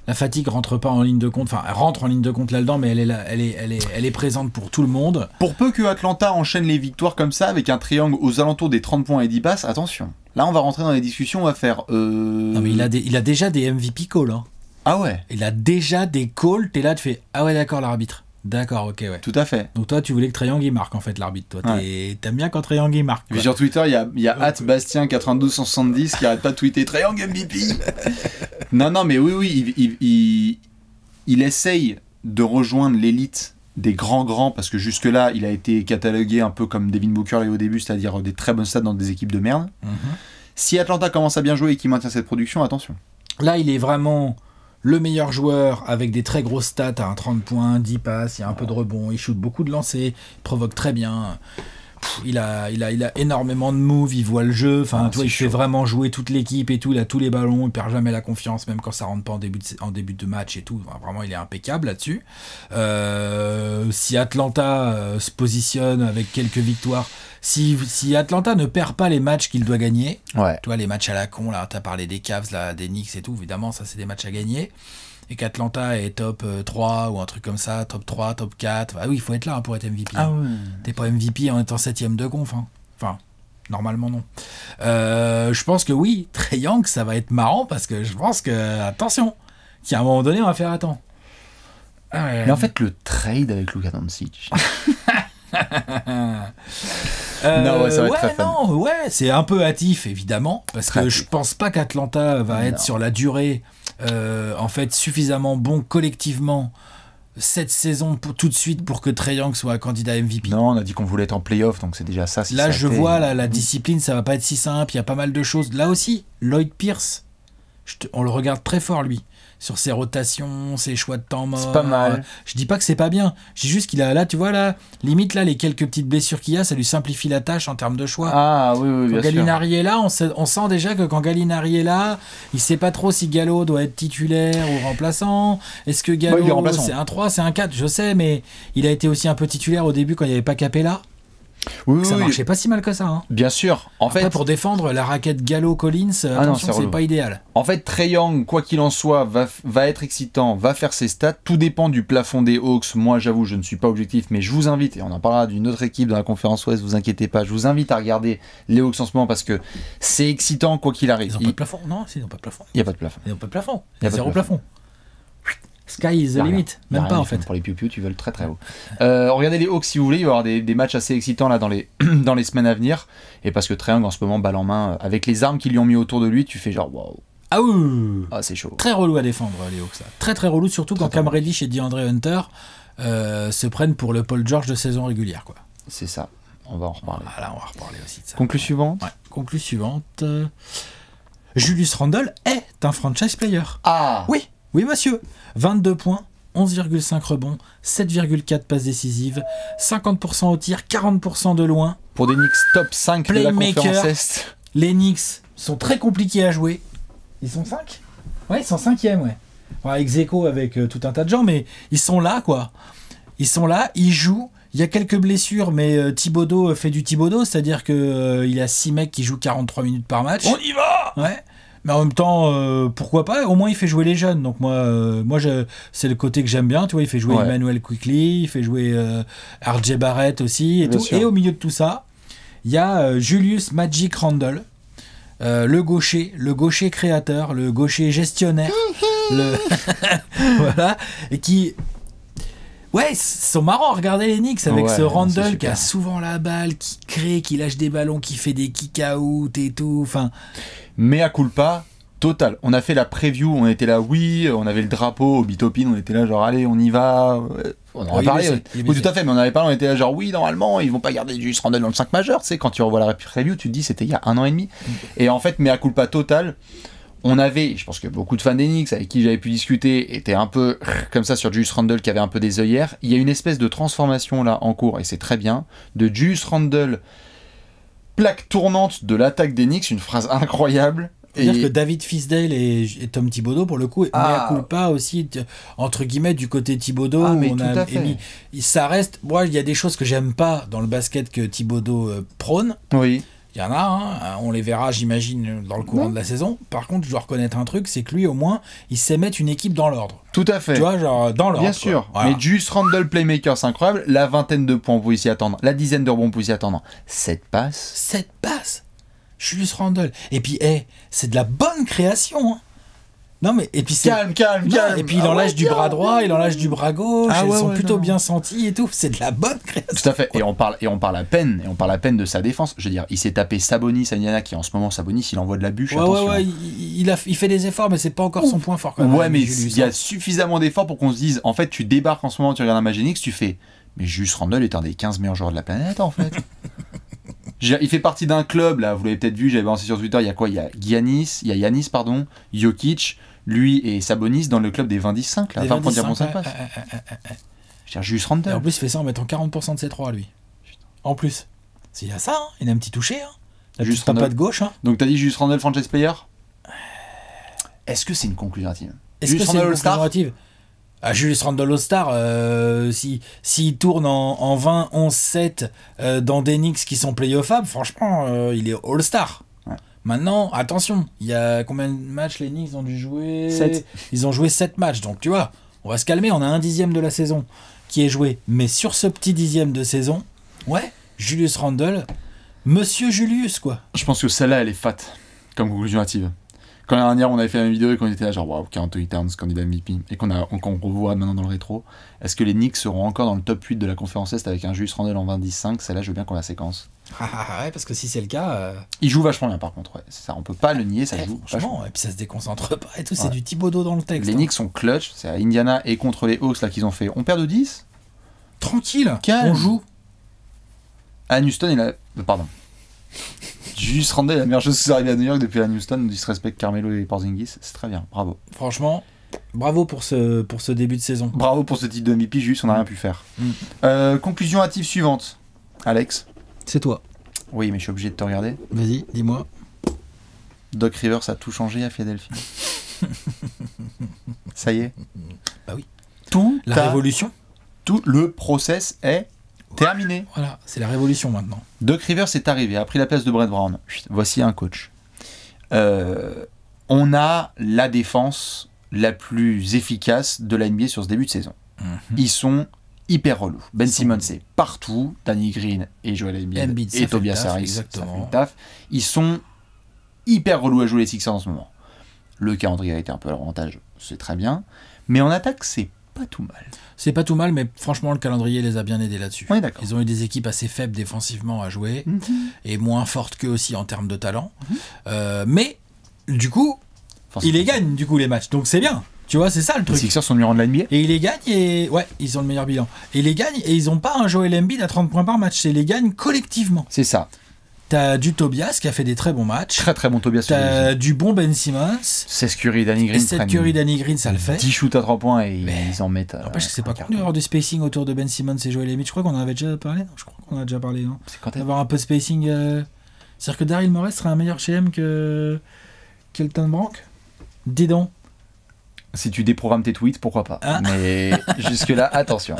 La fatigue rentre pas en ligne de compte, enfin elle rentre en ligne de compte là-dedans, mais elle est là, elle est présente pour tout le monde. Pour peu que Atlanta enchaîne les victoires comme ça, avec un triangle aux alentours des 30 points et 10 passes, attention. Là on va rentrer dans les discussions, on va faire... Non mais il a déjà des MVP calls. Hein. Ah ouais. Il a déjà des calls, t'es là, tu fais ah ouais d'accord l'arbitre. D'accord, ok, ouais. Tout à fait. Donc toi, tu voulais que Trae Young il marque en fait l'arbitre. Toi, t'aimes bien quand Trae Young il marque. Puis sur Twitter, il y a @Bastien9270 qui arrête pas de tweeter Trae Young MVP. non, mais oui, il essaye de rejoindre l'élite des grands parce que jusque là, il a été catalogué un peu comme Devin Booker au début, c'est-à-dire des très bonnes stats dans des équipes de merde. Si Atlanta commence à bien jouer et qu'il maintient cette production, attention. Là, il est vraiment le meilleur joueur avec des très grosses stats à un 30 points, 10 passes, il y a un peu de rebond, il shoot beaucoup de lancers, il provoque très bien. Il a énormément de moves, il voit le jeu, enfin, il fait vraiment jouer toute l'équipe et tout, il a tous les ballons, il perd jamais la confiance, même quand ça rentre pas en début de match et tout. Enfin, vraiment, il est impeccable là-dessus. Si Atlanta se positionne avec quelques victoires, si Atlanta ne perd pas les matchs qu'il doit gagner, tu vois, les matchs à la con, là, t'as parlé des Cavs, là, des Knicks et tout, évidemment, ça c'est des matchs à gagner. Et qu'Atlanta est top 3 ou un truc comme ça, top 3, top 4. Ah oui, il faut être là pour être MVP. Ah ouais. T'es pas MVP en étant 7ème de conf. Hein. Enfin, normalement non. Je pense que oui, Trae Young, ça va être marrant parce que je pense que, attention, qu'à un moment donné, on va faire attends. Mais en fait, le trade avec Luka Doncic. Non, ça va être très fun. C'est un peu hâtif évidemment parce que je pense pas qu'Atlanta va être sur la durée en fait suffisamment bon collectivement cette saison tout de suite pour que Trae Young soit un candidat MVP. Non, on a dit qu'on voulait être en playoff, donc c'est déjà ça. Là, je vois la discipline, ça va pas être si simple. Il y a pas mal de choses. Là aussi, Lloyd Pierce, on le regarde très fort lui. Sur ses rotations, ses choix de temps mort. C'est pas mal. Je dis pas que c'est pas bien. Je dis juste qu'il a là, tu vois là, limite là, les quelques petites blessures qu'il y a, ça lui simplifie la tâche en termes de choix. Ah oui, bien sûr. Quand Gallinari est là, on sent déjà que quand Gallinari est là, il sait pas trop si Gallo doit être titulaire ou remplaçant. Est-ce que Gallo, c'est un 3, c'est un 4, je sais, mais il a été aussi un peu titulaire au début quand il n'y avait pas Capella. Oui, ça marchait pas si mal que ça. Hein. Bien sûr. Après, pour défendre la raquette Gallo-Collins, attention, c'est pas idéal. En fait, Trae Young, quoi qu'il en soit, va être excitant, va faire ses stats. Tout dépend du plafond des Hawks. Moi, j'avoue, je ne suis pas objectif, mais je vous invite, et on en parlera d'une autre équipe dans la conférence Ouest, vous inquiétez pas, je vous invite à regarder les Hawks en ce moment parce que c'est excitant quoi qu'il arrive. Ils n'ont pas de plafond. Non, ils n'ont pas de plafond. Il n'y a pas de plafond. Ils n'ont pas de plafond. Il y a zéro plafond. Sky is the limit. Même pas en fait. Pour les piou-piou, tu veux le très très haut. Regardez les Hawks si vous voulez, il va y avoir des matchs assez excitants là dans les semaines à venir. Et parce que Trae Young en ce moment, balle en main, avec les armes qu'ils lui ont mis autour de lui, tu fais genre waouh. Ah oui. Ah c'est chaud. Très relou à défendre les Hawks. Là. Très très relou, surtout quand Cam Reddish et DeAndre Hunter se prennent pour le Paul George de saison régulière. Quoi. C'est ça. On va en reparler. Voilà, on va reparler aussi de ça. Conclusion suivante. Ouais. Conclusion suivante. Julius Randle est un franchise player. Ah. Oui, monsieur. 22 points. 11,5 rebonds, 7,4 passes décisives, 50% au tir, 40% de loin. Pour des Knicks top 5 de la conférence Est. Les Knicks sont très compliqués à jouer. Ils sont 5 ? Ouais, ils sont 5e, ouais. Enfin, ex-aequo avec tout un tas de gens, mais ils sont là, quoi. Ils sont là, ils jouent. Il y a quelques blessures, mais Thibodeau fait du Thibodeau, c'est-à-dire qu'il y a 6 mecs qui jouent 43 minutes par match. On y va ! Ouais. Mais en même temps, pourquoi pas ? Au moins, il fait jouer les jeunes. Donc moi, c'est le côté que j'aime bien. Tu vois, il fait jouer Emmanuel Quickley, il fait jouer RJ Barrett aussi et tout. Sûr. Et au milieu de tout ça, il y a Julius Magic Randle, le gaucher créateur, le gaucher gestionnaire, voilà, et qui ouais, ils sont marrants à regarder les Knicks avec ce Randle qui a souvent la balle, qui crée, qui lâche des ballons, qui fait des kick-out et tout. Enfin. Mea culpa total. On a fait la preview, on était là, oui, on avait le drapeau au Bitopin, on était là genre allez, on y va. On en a parlé. Oui, tout à fait, mais on avait parlé, on était là genre oui, normalement, ils vont pas garder Julius Randle dans le 5 majeur, tu sais, quand tu revois la preview, tu te dis c'était il y a 1 an et demi. Et en fait, mea culpa total. On avait, je pense que beaucoup de fans des Knicks avec qui j'avais pu discuter étaient un peu comme ça sur Julius Randle qui avait un peu des œillères. Il y a une espèce de transformation là en cours et c'est très bien. De Julius Randle, plaque tournante de l'attaque des Knicks, une phrase incroyable. C'est-à-dire que David Fisdale et Tom Thibodeau, pour le coup, mea culpa aussi, entre guillemets, du côté Thibodeau. Mais on a émis. Ça reste. Moi, il y a des choses que j'aime pas dans le basket que Thibodeau prône. Oui. Il y en a, on les verra, j'imagine, dans le courant de la saison. Par contre, je dois reconnaître un truc, c'est que lui, au moins, il sait mettre une équipe dans l'ordre. Tout à fait. Tu vois, genre, dans l'ordre. Bien sûr. Voilà. Mais Julius Randle, playmaker, c'est incroyable. La vingtaine de points, vous pouvez s'y attendre. La dizaine de rebonds, vous pouvez s'y attendre. 7 passes. 7 passes. Julius Randle. Et puis, c'est de la bonne création, hein. Non mais et puis c'est calme. Et puis il enlève du bras droit, il enlève du bras gauche, ils sont plutôt bien sentis et tout. C'est de la bonne création. Tout à fait. Et on parle à peine de sa défense. Je veux dire, il s'est tapé Sabonis à Indiana qui en ce moment Sabonis, il envoie de la bûche. Il fait des efforts, mais c'est pas encore son point fort quand même. Ouais, mais il y a suffisamment d'efforts pour qu'on se dise, en fait, tu débarques en ce moment, tu regardes un Magic's, tu fais, mais Julius Randle est un des 15 meilleurs joueurs de la planète en fait. Il fait partie d'un club, là, vous l'avez peut-être vu, j'avais balancé sur Twitter, il y a quoi ? Il y a Giannis, Jokic, lui et Sabonis dans le club des 20-10-5, là, à 20 points de passe. Je veux dire, Julius Randle. Et en plus, il fait ça en mettant 40% de ses 3 lui. En plus. Il a ça, hein. Il a un petit toucher, hein. La juste pas de gauche, hein. Donc t'as dit Julius Randle, franchise player ? Est-ce que c'est une conclusion hâtive ? Est-ce que c'est une conclusion hâtive ? Julius Randle All-Star, s'il tourne en 20-11-7 dans des Knicks qui sont playoffables, franchement, il est All-Star. Ouais. Maintenant, attention, il y a combien de matchs les Knicks ont dû jouer ? 7. Ils ont joué 7 matchs, donc tu vois, on va se calmer, on a un dixième de la saison qui est joué. Mais sur ce petit dixième de saison, Julius Randle, Monsieur Julius, quoi. Je pense que celle-là, elle est fat, comme conclusion hâtive. Quand l'année dernière on avait fait la même vidéo et qu'on était là genre waouh, Karl Anthony Towns candidat MVP et qu'on revoit maintenant dans le rétro, est-ce que les Knicks seront encore dans le top 8 de la conférence Est avec un Julius Randle en 20-10-5 ? Celle-là je veux bien qu'on la séquence. Ouais, parce que si c'est le cas... Il joue vachement bien par contre, c'est ça, on peut pas le nier, ça joue vachement. Et puis ça se déconcentre pas et tout, c'est du Thibodeau dans le texte. Les Knicks sont clutch, c'est à Indiana et contre les Hawks là qu'ils ont fait, on perd de 10 ? Tranquille, calme. On joue. À Houston il a... Pardon. Julius Randle, la meilleure chose qui s'est arrivée à New York depuis la Houston, disrespect Carmelo et Porzingis, c'est très bien, bravo. Franchement, bravo pour ce début de saison. Bravo pour ce titre de MVP, juste on n'a rien pu faire. Conclusion hâtive suivante. Alex ? C'est toi. Oui, mais je suis obligé de te regarder. Vas-y, dis-moi. Doc Rivers a tout changé à Philadelphie. Ça y est ? Bah oui. Tout révolution. Tout le process est Terminé. Voilà, c'est la révolution maintenant. Doc Rivers est arrivé, a pris la place de Brett Brown. Voici un coach. On a la défense la plus efficace de la NBA sur ce début de saison. Ils sont hyper relous. Ben Simmons est partout, Danny Green et Joel Embiid et Tobias Harris, ça fait le taf. Ils sont hyper relous à jouer les Sixers en ce moment. Le calendrier a été un peu à l'avantage, c'est très bien. Mais en attaque, c'est pas tout mal. C'est pas tout mal, mais franchement, le calendrier les a bien aidés là-dessus. On est d'accord. Ils ont eu des équipes assez faibles défensivement à jouer, et moins fortes qu'eux aussi en termes de talent. Mais, du coup, ils les gagnent, du coup, les matchs. Donc c'est bien. Tu vois, c'est ça le truc. Les Sixers sont numéro 1 de la NBA. Et ils les gagnent, et ouais, ils ont le meilleur bilan. Et ils les gagnent, et ils ont pas un Joel Embiid à 30 points par match. C'est les gagnent collectivement. C'est ça. T'as du Tobias qui a fait des très bons matchs. Très très bon Tobias. T'as du bon Ben Simmons. 16 Curry, Danny Green. 7 Curry, Danny Green, ça le fait. 10 shoots à 3 points et ils en mettent. N'empêche que c'est pas cool d'avoir du spacing autour de Ben Simmons et Joel Embiid. Je crois qu'on en avait déjà parlé. Non, je crois qu'on en a déjà parlé. Non, c'est quand d'avoir un peu de spacing. C'est-à-dire que Daryl Morey serait un meilleur GM que Kelton Brandt. Dis donc. Si tu déprogrammes tes tweets, pourquoi pas. Mais jusque-là, attention.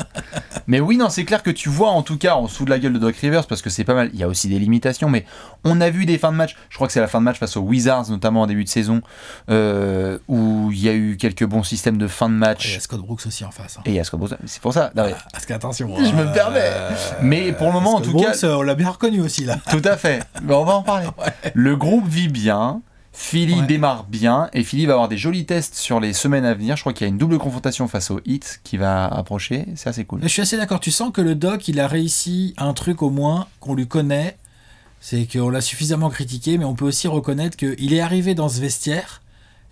Mais oui, non, c'est clair que tu vois, en tout cas, en dessous de la gueule de Doc Rivers, parce que c'est pas mal. Il y a aussi des limitations, mais on a vu des fins de match. Je crois que c'est la fin de match face aux Wizards, notamment en début de saison, où il y a eu quelques bons systèmes de fin de match. Et il y a Scott Brooks aussi en face. Et il y a Scott Brooks, c'est pour ça. Parce qu'attention. Je me permets. Mais pour le moment, Scott en tout Brooks, cas. on l'a bien reconnu aussi, là. Tout à fait. Mais on va en parler. Ouais. Le groupe vit bien. Philly démarre bien et Philly va avoir des jolis tests sur les semaines à venir. Je crois qu'il y a une double confrontation face au Heat qui va approcher. C'est assez cool. Je suis assez d'accord. Tu sens que le Doc, il a réussi un truc au moins qu'on lui connaît. C'est qu'on l'a suffisamment critiqué, mais on peut aussi reconnaître qu'il est arrivé dans ce vestiaire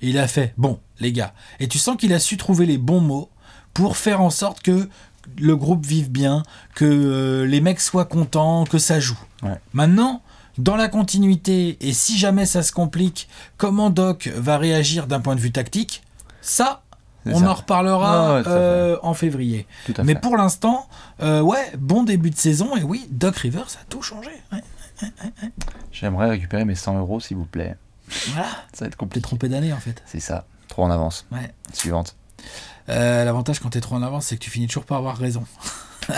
et il a fait « Bon, les gars ». Et tu sens qu'il a su trouver les bons mots pour faire en sorte que le groupe vive bien, que les mecs soient contents, que ça joue. Ouais. Maintenant... Dans la continuité, et si jamais ça se complique, comment Doc va réagir d'un point de vue tactique, ça, on en reparlera en février. Mais pour l'instant, bon début de saison, et oui, Doc Rivers a tout changé. J'aimerais récupérer mes 100 €, s'il vous plaît. Voilà. Ça va être compliqué. T'es trompé d'année, en fait. C'est ça, trop en avance. Ouais. Suivante. L'avantage quand t'es trop en avance, c'est que tu finis toujours par avoir raison.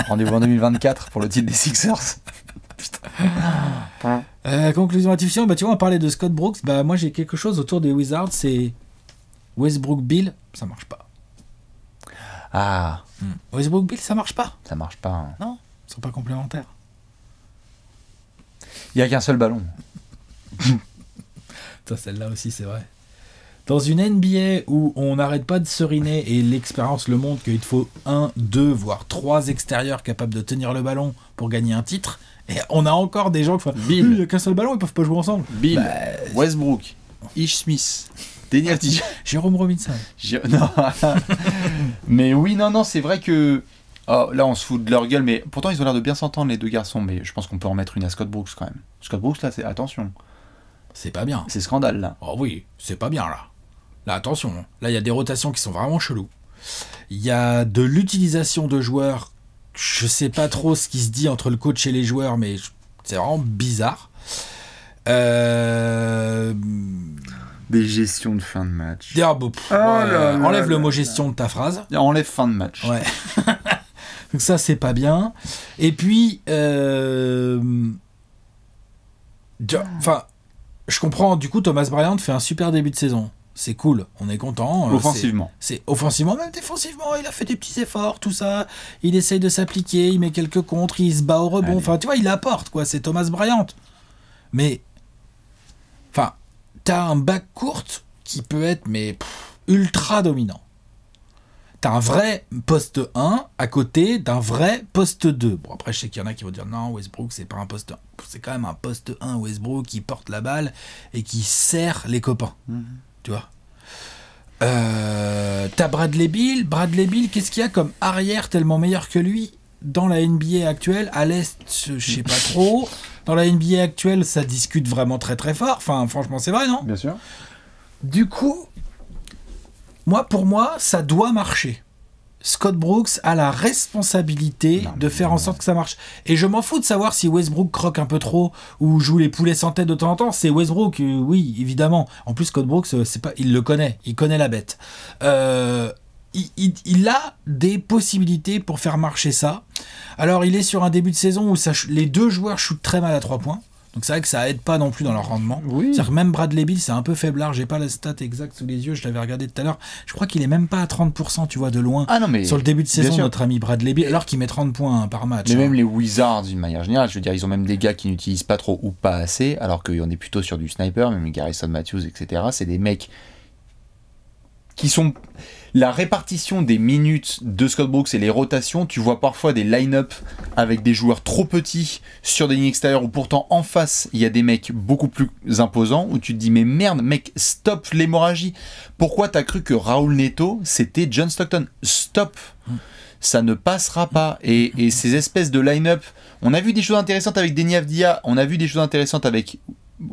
Rendez-vous en 2024 pour le titre des Sixers. Putain. Conclusion ratifiante, tu vois, on parlait de Scott Brooks. Moi j'ai quelque chose autour des Wizards, c'est Westbrook Bill, ça marche pas. Ah. Westbrook Bill, ça marche pas. Ça marche pas. Hein. Non, ils sont pas complémentaires. Il y a qu'un seul ballon. Celle-là aussi, c'est vrai. Dans une NBA où on n'arrête pas de seriner et l'expérience le montre qu'il te faut 1, 2, voire 3 extérieurs capables de tenir le ballon pour gagner un titre, et on a encore des gens qui font Bill, il n'y a qu'un seul ballon, ils peuvent pas jouer ensemble. Bill, Westbrook, Ish Smith, Daniel Tijan, Jérôme Robinson. Non. Mais oui, non, c'est vrai que là on se fout de leur gueule, mais pourtant ils ont l'air de bien s'entendre les deux garçons, mais je pense qu'on peut en mettre une à Scott Brooks quand même. Scott Brooks là, attention. C'est pas bien. C'est scandale là. Oh oui, c'est pas bien là. Là, attention, là il y a des rotations qui sont vraiment cheloues. Il y a de l'utilisation de joueurs, je sais pas trop ce qui se dit entre le coach et les joueurs, mais c'est vraiment bizarre. Des gestions de fin de match. Enlève le mot gestion de ta phrase. Enlève fin de match. Ouais. Donc ça, c'est pas bien. Et puis, je comprends, du coup, Thomas Bryant fait un super début de saison. C'est cool, on est content. Offensivement. C'est offensivement, même défensivement, il a fait des petits efforts, tout ça. Il essaye de s'appliquer, il met quelques contres, il se bat au rebond. Enfin, tu vois, il apporte, quoi. C'est Thomas Bryant. Mais, t'as un back court qui peut être, ultra dominant. T'as un vrai poste 1 à côté d'un vrai poste 2. Bon, après, je sais qu'il y en a qui vont dire non, Westbrook, c'est pas un poste 1. C'est quand même un poste 1, Westbrook, qui porte la balle et qui sert les copains. Tu vois. T'as Bradley Beal. Bradley Beal, qu'est-ce qu'il y a comme arrière tellement meilleur que lui dans la NBA actuelle? À l'Est, je sais pas trop. Dans la NBA actuelle, ça discute vraiment très très fort. Enfin, franchement, c'est vrai, non? Bien sûr. Du coup, pour moi, ça doit marcher. Scott Brooks a la responsabilité de faire en sorte que ça marche. Et je m'en fous de savoir si Westbrook croque un peu trop ou joue les poulets sans tête de temps en temps. C'est Westbrook, oui, évidemment. En plus, Scott Brooks, il le connaît. Il connaît la bête. il a des possibilités pour faire marcher ça. Alors, il est sur un début de saison où les deux joueurs shootent très mal à 3 points. Donc c'est vrai que ça aide pas non plus dans leur rendement. Oui. C'est-à-dire que même Bradley Beal, c'est un peu faiblard. J'ai pas la stat exacte sous les yeux, je l'avais regardé tout à l'heure. Je crois qu'il est même pas à 30%, tu vois, de loin. Ah non, mais sur le début de saison, notre ami Bradley Beal, alors qu'il met 30 points par match. Mais même les Wizards, d'une manière générale, je veux dire, ils ont même des gars qui n'utilisent pas trop ou pas assez, alors qu'on est plutôt sur du sniper, même Garrison Matthews, etc. C'est des mecs qui sont... La répartition des minutes de Scott Brooks et les rotations, tu vois parfois des line-up avec des joueurs trop petits sur des lignes extérieures où pourtant en face il y a des mecs beaucoup plus imposants où tu te dis mais merde mec, stop l'hémorragie. Pourquoi t'as cru que Raoul Neto c'était John Stockton? Stop, ça ne passera pas. Et ces espèces de line-up, on a vu des choses intéressantes avec Deni Avdija, on a vu des choses intéressantes avec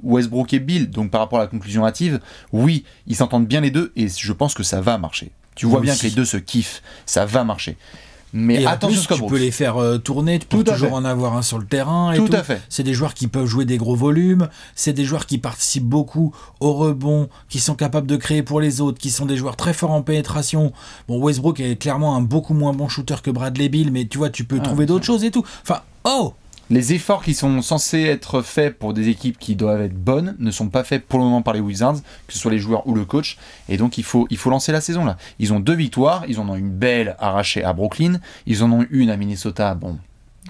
Westbrook et Beal, donc par rapport à la conclusion hâtive, oui, ils s'entendent bien les deux et je pense que ça va marcher. Tu vois bien que les deux se kiffent, ça va marcher. Mais et attention, en plus, tu peux les faire tourner, tu peux toujours en avoir un sur le terrain. Et tout à fait. C'est des joueurs qui peuvent jouer des gros volumes, c'est des joueurs qui participent beaucoup au rebond, qui sont capables de créer pour les autres, qui sont des joueurs très forts en pénétration. Bon, Westbrook est clairement un beaucoup moins bon shooter que Bradley Beal, mais tu vois, tu peux trouver d'autres choses et tout. Enfin, les efforts qui sont censés être faits pour des équipes qui doivent être bonnes ne sont pas faits pour le moment par les Wizards, que ce soit les joueurs ou le coach, et donc il faut lancer la saison là. Ils ont 2 victoires, ils en ont une belle arrachée à Brooklyn, ils en ont une à Minnesota, bon,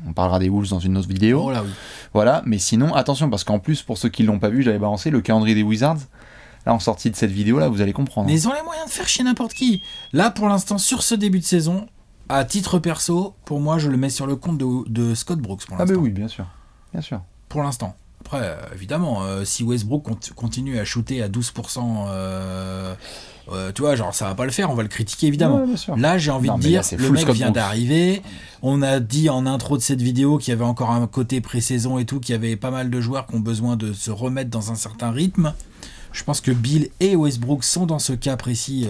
on parlera des Wolves dans une autre vidéo. Oh là oui. Voilà, mais sinon, attention, parce qu'en plus, pour ceux qui l'ont pas vu, j'avais balancé le calendrier des Wizards. Là, en sortie de cette vidéo là, vous allez comprendre. Mais ils ont les moyens de faire chier n'importe qui. Là, pour l'instant, sur ce début de saison, à titre perso, pour moi, je le mets sur le compte de Scott Brooks pour l'instant. Ah ben oui, bien sûr. Bien sûr. Pour l'instant. Après, évidemment, si Westbrook continue à shooter à 12%, tu vois, genre ça va pas le faire, on va le critiquer évidemment. Ouais, là, j'ai envie de dire, le mec vient Brooks. d'arriver. On a dit en intro de cette vidéo qu'il y avait encore un côté pré-saison et tout, qu'il y avait pas mal de joueurs qui ont besoin de se remettre dans un certain rythme. Je pense que Beal et Westbrook sont dans ce cas précis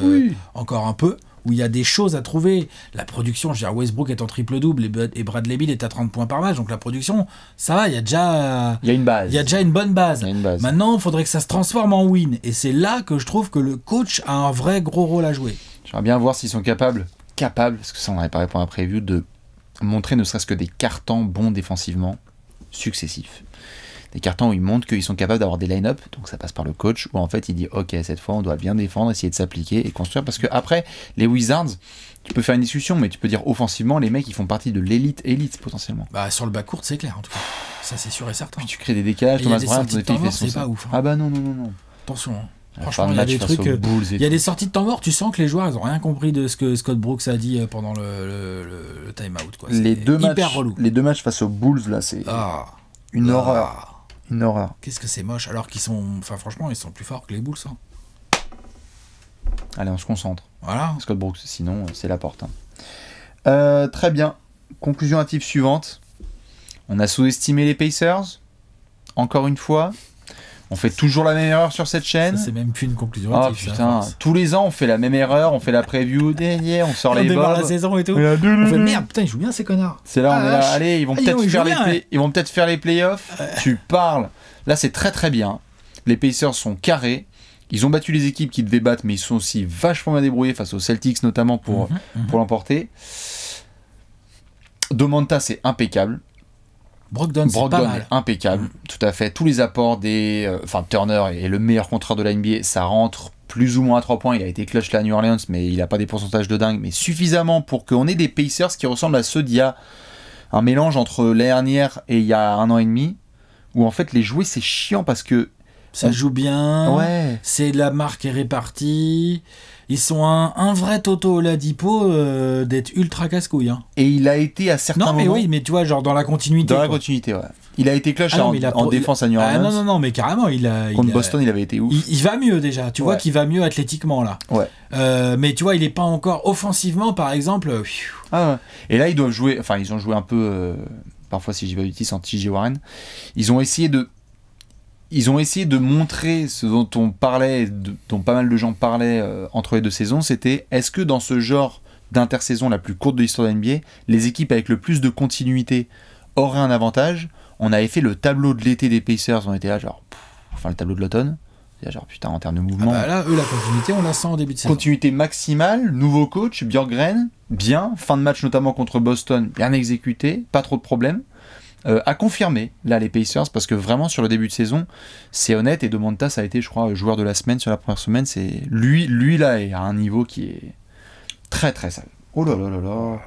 encore un peu, où il y a des choses à trouver. La production, je veux dire, Westbrook est en triple-double et Bradley Beal est à 30 points par match, donc la production, ça va, il y a déjà... Il y a une base. Il y a déjà une bonne base. Il y a une base. Maintenant, il faudrait que ça se transforme en win. Et c'est là que je trouve que le coach a un vrai gros rôle à jouer. J'aimerais bien voir s'ils sont capables, parce que ça on n'avait pas répondu à la preview, de montrer ne serait-ce que des cartons bons défensivement, successifs. Des cartons où ils montrent qu'ils sont capables d'avoir des line-up, donc ça passe par le coach, où en fait il dit ok, cette fois on doit bien défendre, essayer de s'appliquer et construire, parce que après les Wizards, tu peux faire une discussion, mais tu peux dire offensivement, les mecs ils font partie de l'élite potentiellement. Bah sur le bas-court c'est clair en tout cas, ça c'est sûr et certain. Puis tu crées des décalages, Thomas Bryant, c'est pas ouf. Ah bah non. Attention. Hein. Franchement, il y a des trucs. Il y a des sorties de temps mort, tu sens que les joueurs ils ont rien compris de ce que Scott Brooks a dit pendant le time-out. Quoi. Les deux relou. Les 2 matchs face aux Bulls là, c'est une horreur. Une horreur. Qu'est-ce que c'est moche, alors qu'ils sont... Enfin franchement, ils sont plus forts que les Bulls. Hein. Allez, on se concentre. Voilà. Scott Brooks, sinon c'est la porte. Hein. Très bien. Conclusion hâtive suivante. On a sous-estimé les Pacers. Encore une fois. On fait toujours la même erreur sur cette chaîne. Ça, c'est même plus une conclusion. Oh putain, tous les ans on fait la même erreur, on fait la preview, on sort les démarre la saison et tout. On fait merde, putain, ils jouent bien ces connards. C'est là, on est là, allez, ils vont peut-être faire les playoffs. Tu parles. Là, c'est très très bien. Les Pacers sont carrés. Ils ont battu les équipes qui devaient battre, mais ils sont aussi vachement bien débrouillés face aux Celtics notamment pour l'emporter. Domantas, c'est impeccable. Brogdon est impeccable, tout à fait. Tous les apports Turner est le meilleur contreur de la NBA, ça rentre plus ou moins à 3 points. Il a été clutch là à New Orleans, mais il n'a pas des pourcentages de dingue, mais suffisamment pour qu'on ait des Pacers qui ressemblent à ceux d'il y a un mélange entre l'année dernière et il y a 1 an et demi, où en fait les jouer c'est chiant parce que ça joue bien, c'est la marque est répartie. Ils sont un vrai Toto Oladipo d'être ultra casse-couille. Hein. Et il a été à certains moments... Non, mais oui, mais tu vois, genre dans la continuité. Dans la continuité, ouais. Il a été clutch en défense à New Orleans. Non, mais carrément, contre Boston, il avait été ouf. Il va mieux déjà, tu vois qu'il va mieux athlétiquement, là. Ouais. Mais tu vois, il est pas encore offensivement, par exemple... Et là, ils doivent jouer... Enfin, ils ont joué un peu... parfois, si j'y vais du sans TJ Warren. Ils ont essayé de montrer ce dont on parlait, dont pas mal de gens parlaient entre les 2 saisons, c'était est-ce que dans ce genre d'intersaison la plus courte de l'histoire de la NBA, les équipes avec le plus de continuité auraient un avantage. On avait fait le tableau de l'été des Pacers, on était là genre, le tableau de l'automne, Il y a genre, putain, en termes de mouvement. Ah bah là, eux, la continuité, on la sent en début de saison. Continuité maximale, nouveau coach, Björkgren, bien. Fin de match notamment contre Boston, bien exécuté, pas trop de problèmes. À confirmer, là, les Pacers, parce que vraiment, sur le début de saison, c'est honnête, et Domantas a été, je crois, joueur de la semaine sur la première semaine. C'est lui là, est à un niveau qui est très très sale. Oh là là là là.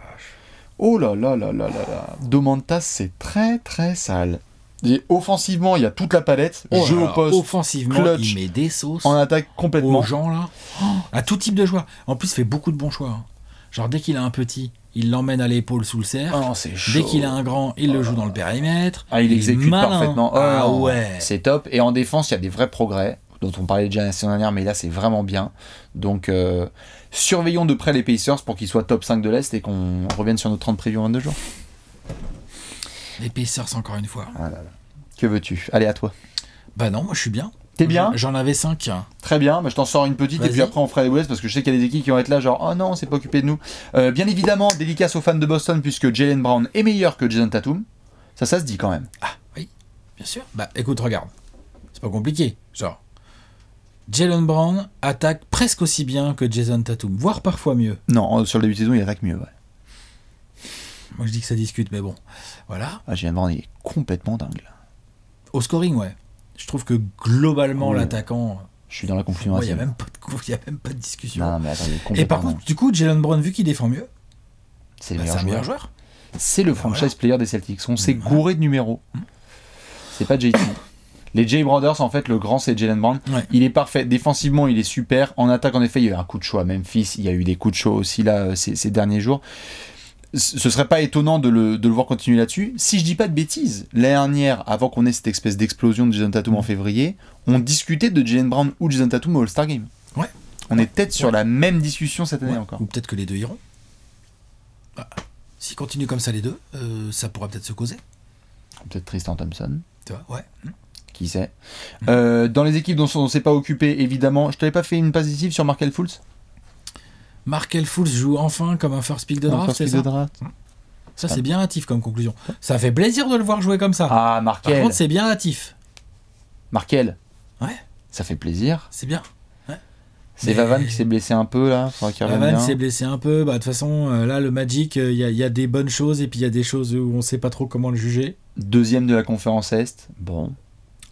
Oh là là là là là là. Domantas, c'est très très sale. Et offensivement, il y a toute la palette. Jeu au poste, offensivement, clutch, il met des sauces en attaque complètement. aux gens là. À tout type de joueurs. En plus, il fait beaucoup de bons choix. Hein. Genre, dès qu'il a un petit, il l'emmène à l'épaule sous le cercle. Oh, c'est chaud. Dès qu'il a un grand, il le joue dans le périmètre. Ah, il exécute parfaitement. Oh, ah non. ouais. C'est top. Et en défense, il y a des vrais progrès, dont on parlait déjà la saison dernière, mais là, c'est vraiment bien. Donc, surveillons de près les Pacers pour qu'ils soient top 5 de l'Est et qu'on revienne sur nos 30 previews en 22 jours. Les Pacers, encore une fois. Ah là là. Que veux-tu? Allez, à toi. Bah non, moi je suis bien. T'es bien? J'en avais 5. Très bien, mais je t'en sors une petite et puis après on fera les West parce que je sais qu'il y a des équipes qui vont être là genre oh non, on s'est pas occupé de nous. Bien évidemment, dédicace aux fans de Boston puisque Jaylen Brown est meilleur que Jason Tatum. Ça se dit quand même. Ah oui, bien sûr. Bah écoute, regarde. C'est pas compliqué. Genre, Jaylen Brown attaque presque aussi bien que Jason Tatum, voire parfois mieux. Non, sur le début de saison, il attaque mieux, ouais. Moi je dis que ça discute, mais bon. Voilà. Ah, Jaylen Brown, il est complètement dingue là. Au scoring, ouais. Je trouve que globalement, l'attaquant. Je suis dans la conclusion. Il n'y a même pas de discussion. Non, mais attends, et par contre, du coup, Jaylen Brown, vu qu'il défend mieux, c'est le meilleur joueur. C'est le franchise player des Celtics. On s'est gouré de numéros. C'est pas JT. Les Jay Brothers, en fait, le grand, c'est Jaylen Brown. Ouais. Il est parfait. Défensivement, il est super. En attaque, en effet, il y a eu un coup de chaud à Memphis. Il y a eu des coups de chaud aussi là ces derniers jours. Ce serait pas étonnant de le voir continuer là-dessus. Si je dis pas de bêtises, l'année dernière, avant qu'on ait cette espèce d'explosion de Jason Tatum en février, on discutait de Jaylen Brown ou Jason Tatum au All-Star Game. Ouais. On est peut-être sur la même discussion cette année encore. Ou peut-être que les deux iront. Bah, s'ils continuent comme ça les deux, ça pourra peut-être se causer. Peut-être Tristan Thompson. Tu vois, ouais. Qui sait. Dans les équipes dont on ne s'est pas occupé, évidemment, je t'avais pas fait une passe décisive sur Markelle Fultz. Markelle Fultz joue enfin comme un first pick de draft, c'est ça? Ça, c'est bien hâtif comme conclusion. Ça fait plaisir de le voir jouer comme ça. Ah, Markelle. Par contre, c'est bien hâtif. Markelle. Ouais. Ça fait plaisir. C'est bien. Ouais. C'est Vavan qui s'est blessé un peu là. Vavan s'est blessé un peu. Bah, de toute façon, là, le Magic, il y a des bonnes choses et puis il y a des choses où on sait pas trop comment le juger. Deuxième de la conférence Est. Bon.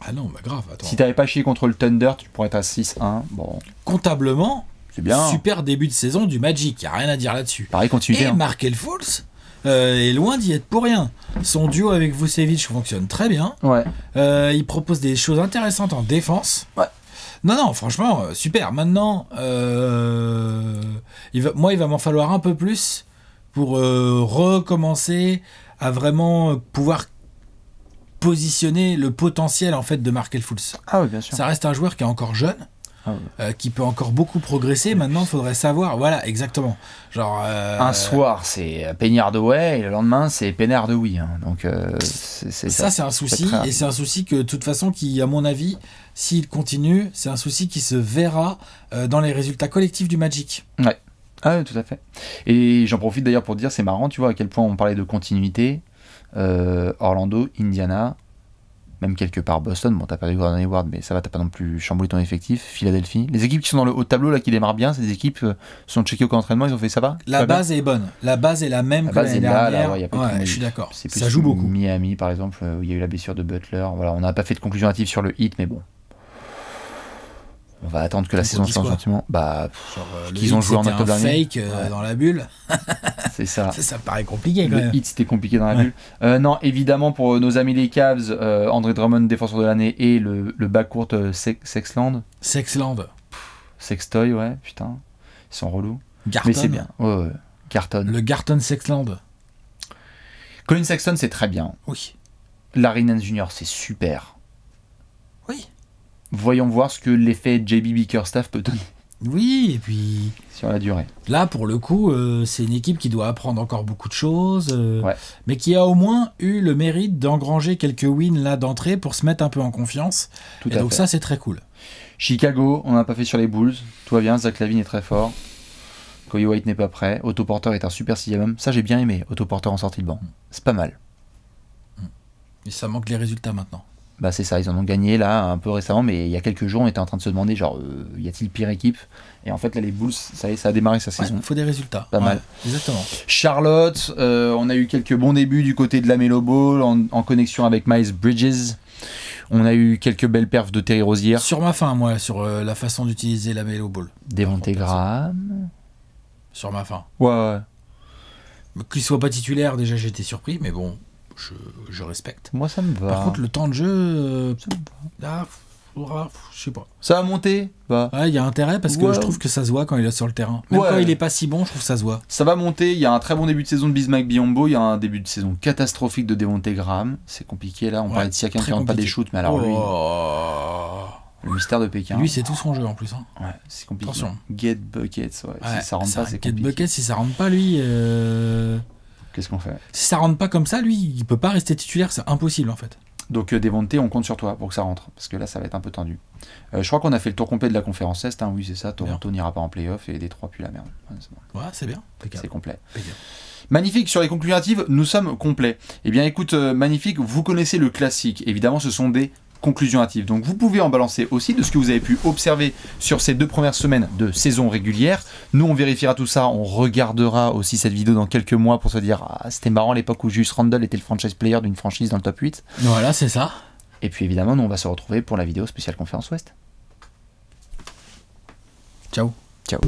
Ah non, bah grave. Attends. Si t'avais pas chié contre le Thunder, tu pourrais être à 6-1. Bon. Comptablement, c'est bien. Super début de saison du Magic. Il n'y a rien à dire là-dessus. Pareil, continuité. Et Markelle Fultz est loin d'y être pour rien. Son duo avec Vucevic fonctionne très bien. Ouais. Il propose des choses intéressantes en défense. Ouais. Non, franchement, super. Maintenant, il va m'en falloir un peu plus pour recommencer à vraiment pouvoir positionner le potentiel en fait de Markelle Fultz. Ah oui, bien sûr. Ça reste un joueur qui est encore jeune. Qui peut encore beaucoup progresser. Maintenant, il faudrait savoir. Voilà, exactement. Genre, un soir, c'est Penny Hardaway, et le lendemain, c'est Penny Hardaway. Hein. Donc, ça, c'est un souci. Et c'est un souci que, de toute façon, qui, à mon avis, s'il continue, c'est un souci qui se verra dans les résultats collectifs du Magic. Ouais. Ah oui, tout à fait. Et j'en profite d'ailleurs pour te dire, c'est marrant, tu vois, à quel point on parlait de continuité. Orlando, Indiana, même quelque part Boston, bon t'as perdu Gordon Hayward mais ça va, t'as pas non plus chamboulé ton effectif. Philadelphie, les équipes qui sont dans le haut de tableau là qui démarrent bien, c'est des équipes sont checkées au camp d'entraînement, ils ont fait ça va. La base est bonne, la base est la même que l'année dernière. Je suis d'accord. Ça joue beaucoup. Miami par exemple, où il y a eu la blessure de Butler, voilà, on n'a pas fait de conclusion hâtive sur le hit mais bon. On va attendre que la saison change gentiment. Bah, qu'ils ont joué en octobre dernier. Fake dans la bulle. C'est ça. Ça paraît compliqué quand même. Le hit c'était compliqué dans la bulle. Non, évidemment pour nos amis les Cavs, André Drummond défenseur de l'année et le backcourt Sexland. Sextoy, ouais, putain, ils sont relous. Garton. Mais c'est bien. Ouais. Garton. Le Garton Sexland. Colin Sexton c'est très bien. Oui. Larry Nance Jr. c'est super. Oui. Voyons voir ce que l'effet JB Bickerstaff peut donner. Oui, et puis... sur la durée. Là, pour le coup, c'est une équipe qui doit apprendre encore beaucoup de choses, mais qui a au moins eu le mérite d'engranger quelques wins là d'entrée pour se mettre un peu en confiance. Et donc ça, c'est très cool. Chicago, on n'a pas fait sur les Bulls. Tout va bien, Zach LaVine est très fort. Kobe White n'est pas prêt. Otto Porter est un super sixième. Ça, j'ai bien aimé. Otto Porter en sortie de banc. C'est pas mal. Mais ça manque les résultats maintenant. Bah c'est ça, ils en ont gagné là un peu récemment, mais il y a quelques jours on était en train de se demander genre y a-t-il pire équipe? Et en fait là les Bulls, ça y est, ça a démarré sa saison. Il faut des résultats. Pas mal. Exactement. Charlotte, on a eu quelques bons débuts du côté de la Melo Ball en connexion avec Miles Bridges. On a eu quelques belles perfs de Terry Rozier. Sur ma fin, moi, sur la façon d'utiliser la Melo Ball. Devonte Graham. Sur ma fin. Ouais. Qu'il soit pas titulaire, déjà j'étais surpris, mais bon, je respecte. Moi ça me va. Par contre, le temps de jeu, je sais pas. Ça a monté. Ouais, il y a intérêt parce que je trouve que ça se voit quand il est sur le terrain. Même quand il est pas si bon, je trouve que ça se voit. Ça va monter. Il y a un très bon début de saison de Bismack Biyombo. Il y a un début de saison catastrophique de Devonte Graham. C'est compliqué là. On parlait de Siakam qui rentre pas des shoots, mais alors lui. Le mystère de Pékin. Lui, c'est tout son jeu en plus. Hein. Ouais, c'est compliqué. Attention. Get buckets, si ça rentre pas, c'est compliqué. Get buckets, si ça rentre pas, lui. Qu'est-ce qu'on fait? Si ça rentre pas comme ça, lui, il peut pas rester titulaire, c'est impossible en fait. Donc Devonte, on compte sur toi pour que ça rentre, parce que là, ça va être un peu tendu. Je crois qu'on a fait le tour complet de la conférence Est. Hein. Oui, c'est ça. Toronto n'ira pas en playoff et Détroit puis la merde. Ouais, c'est bon. Ouais, c'est bien. C'est complet. Magnifique, sur les conclusions hâtives, nous sommes complets. Eh bien, écoute, magnifique, vous connaissez le classique. Évidemment, ce sont des conclusions hâtives. Donc, vous pouvez en balancer aussi de ce que vous avez pu observer sur ces 2 premières semaines de saison régulière. Nous, on vérifiera tout ça. On regardera aussi cette vidéo dans quelques mois pour se dire c'était marrant à l'époque où Julius Randle était le franchise player d'une franchise dans le top 8. Voilà, c'est ça. Et puis, évidemment, nous, on va se retrouver pour la vidéo spéciale conférence Ouest. Ciao. Ciao.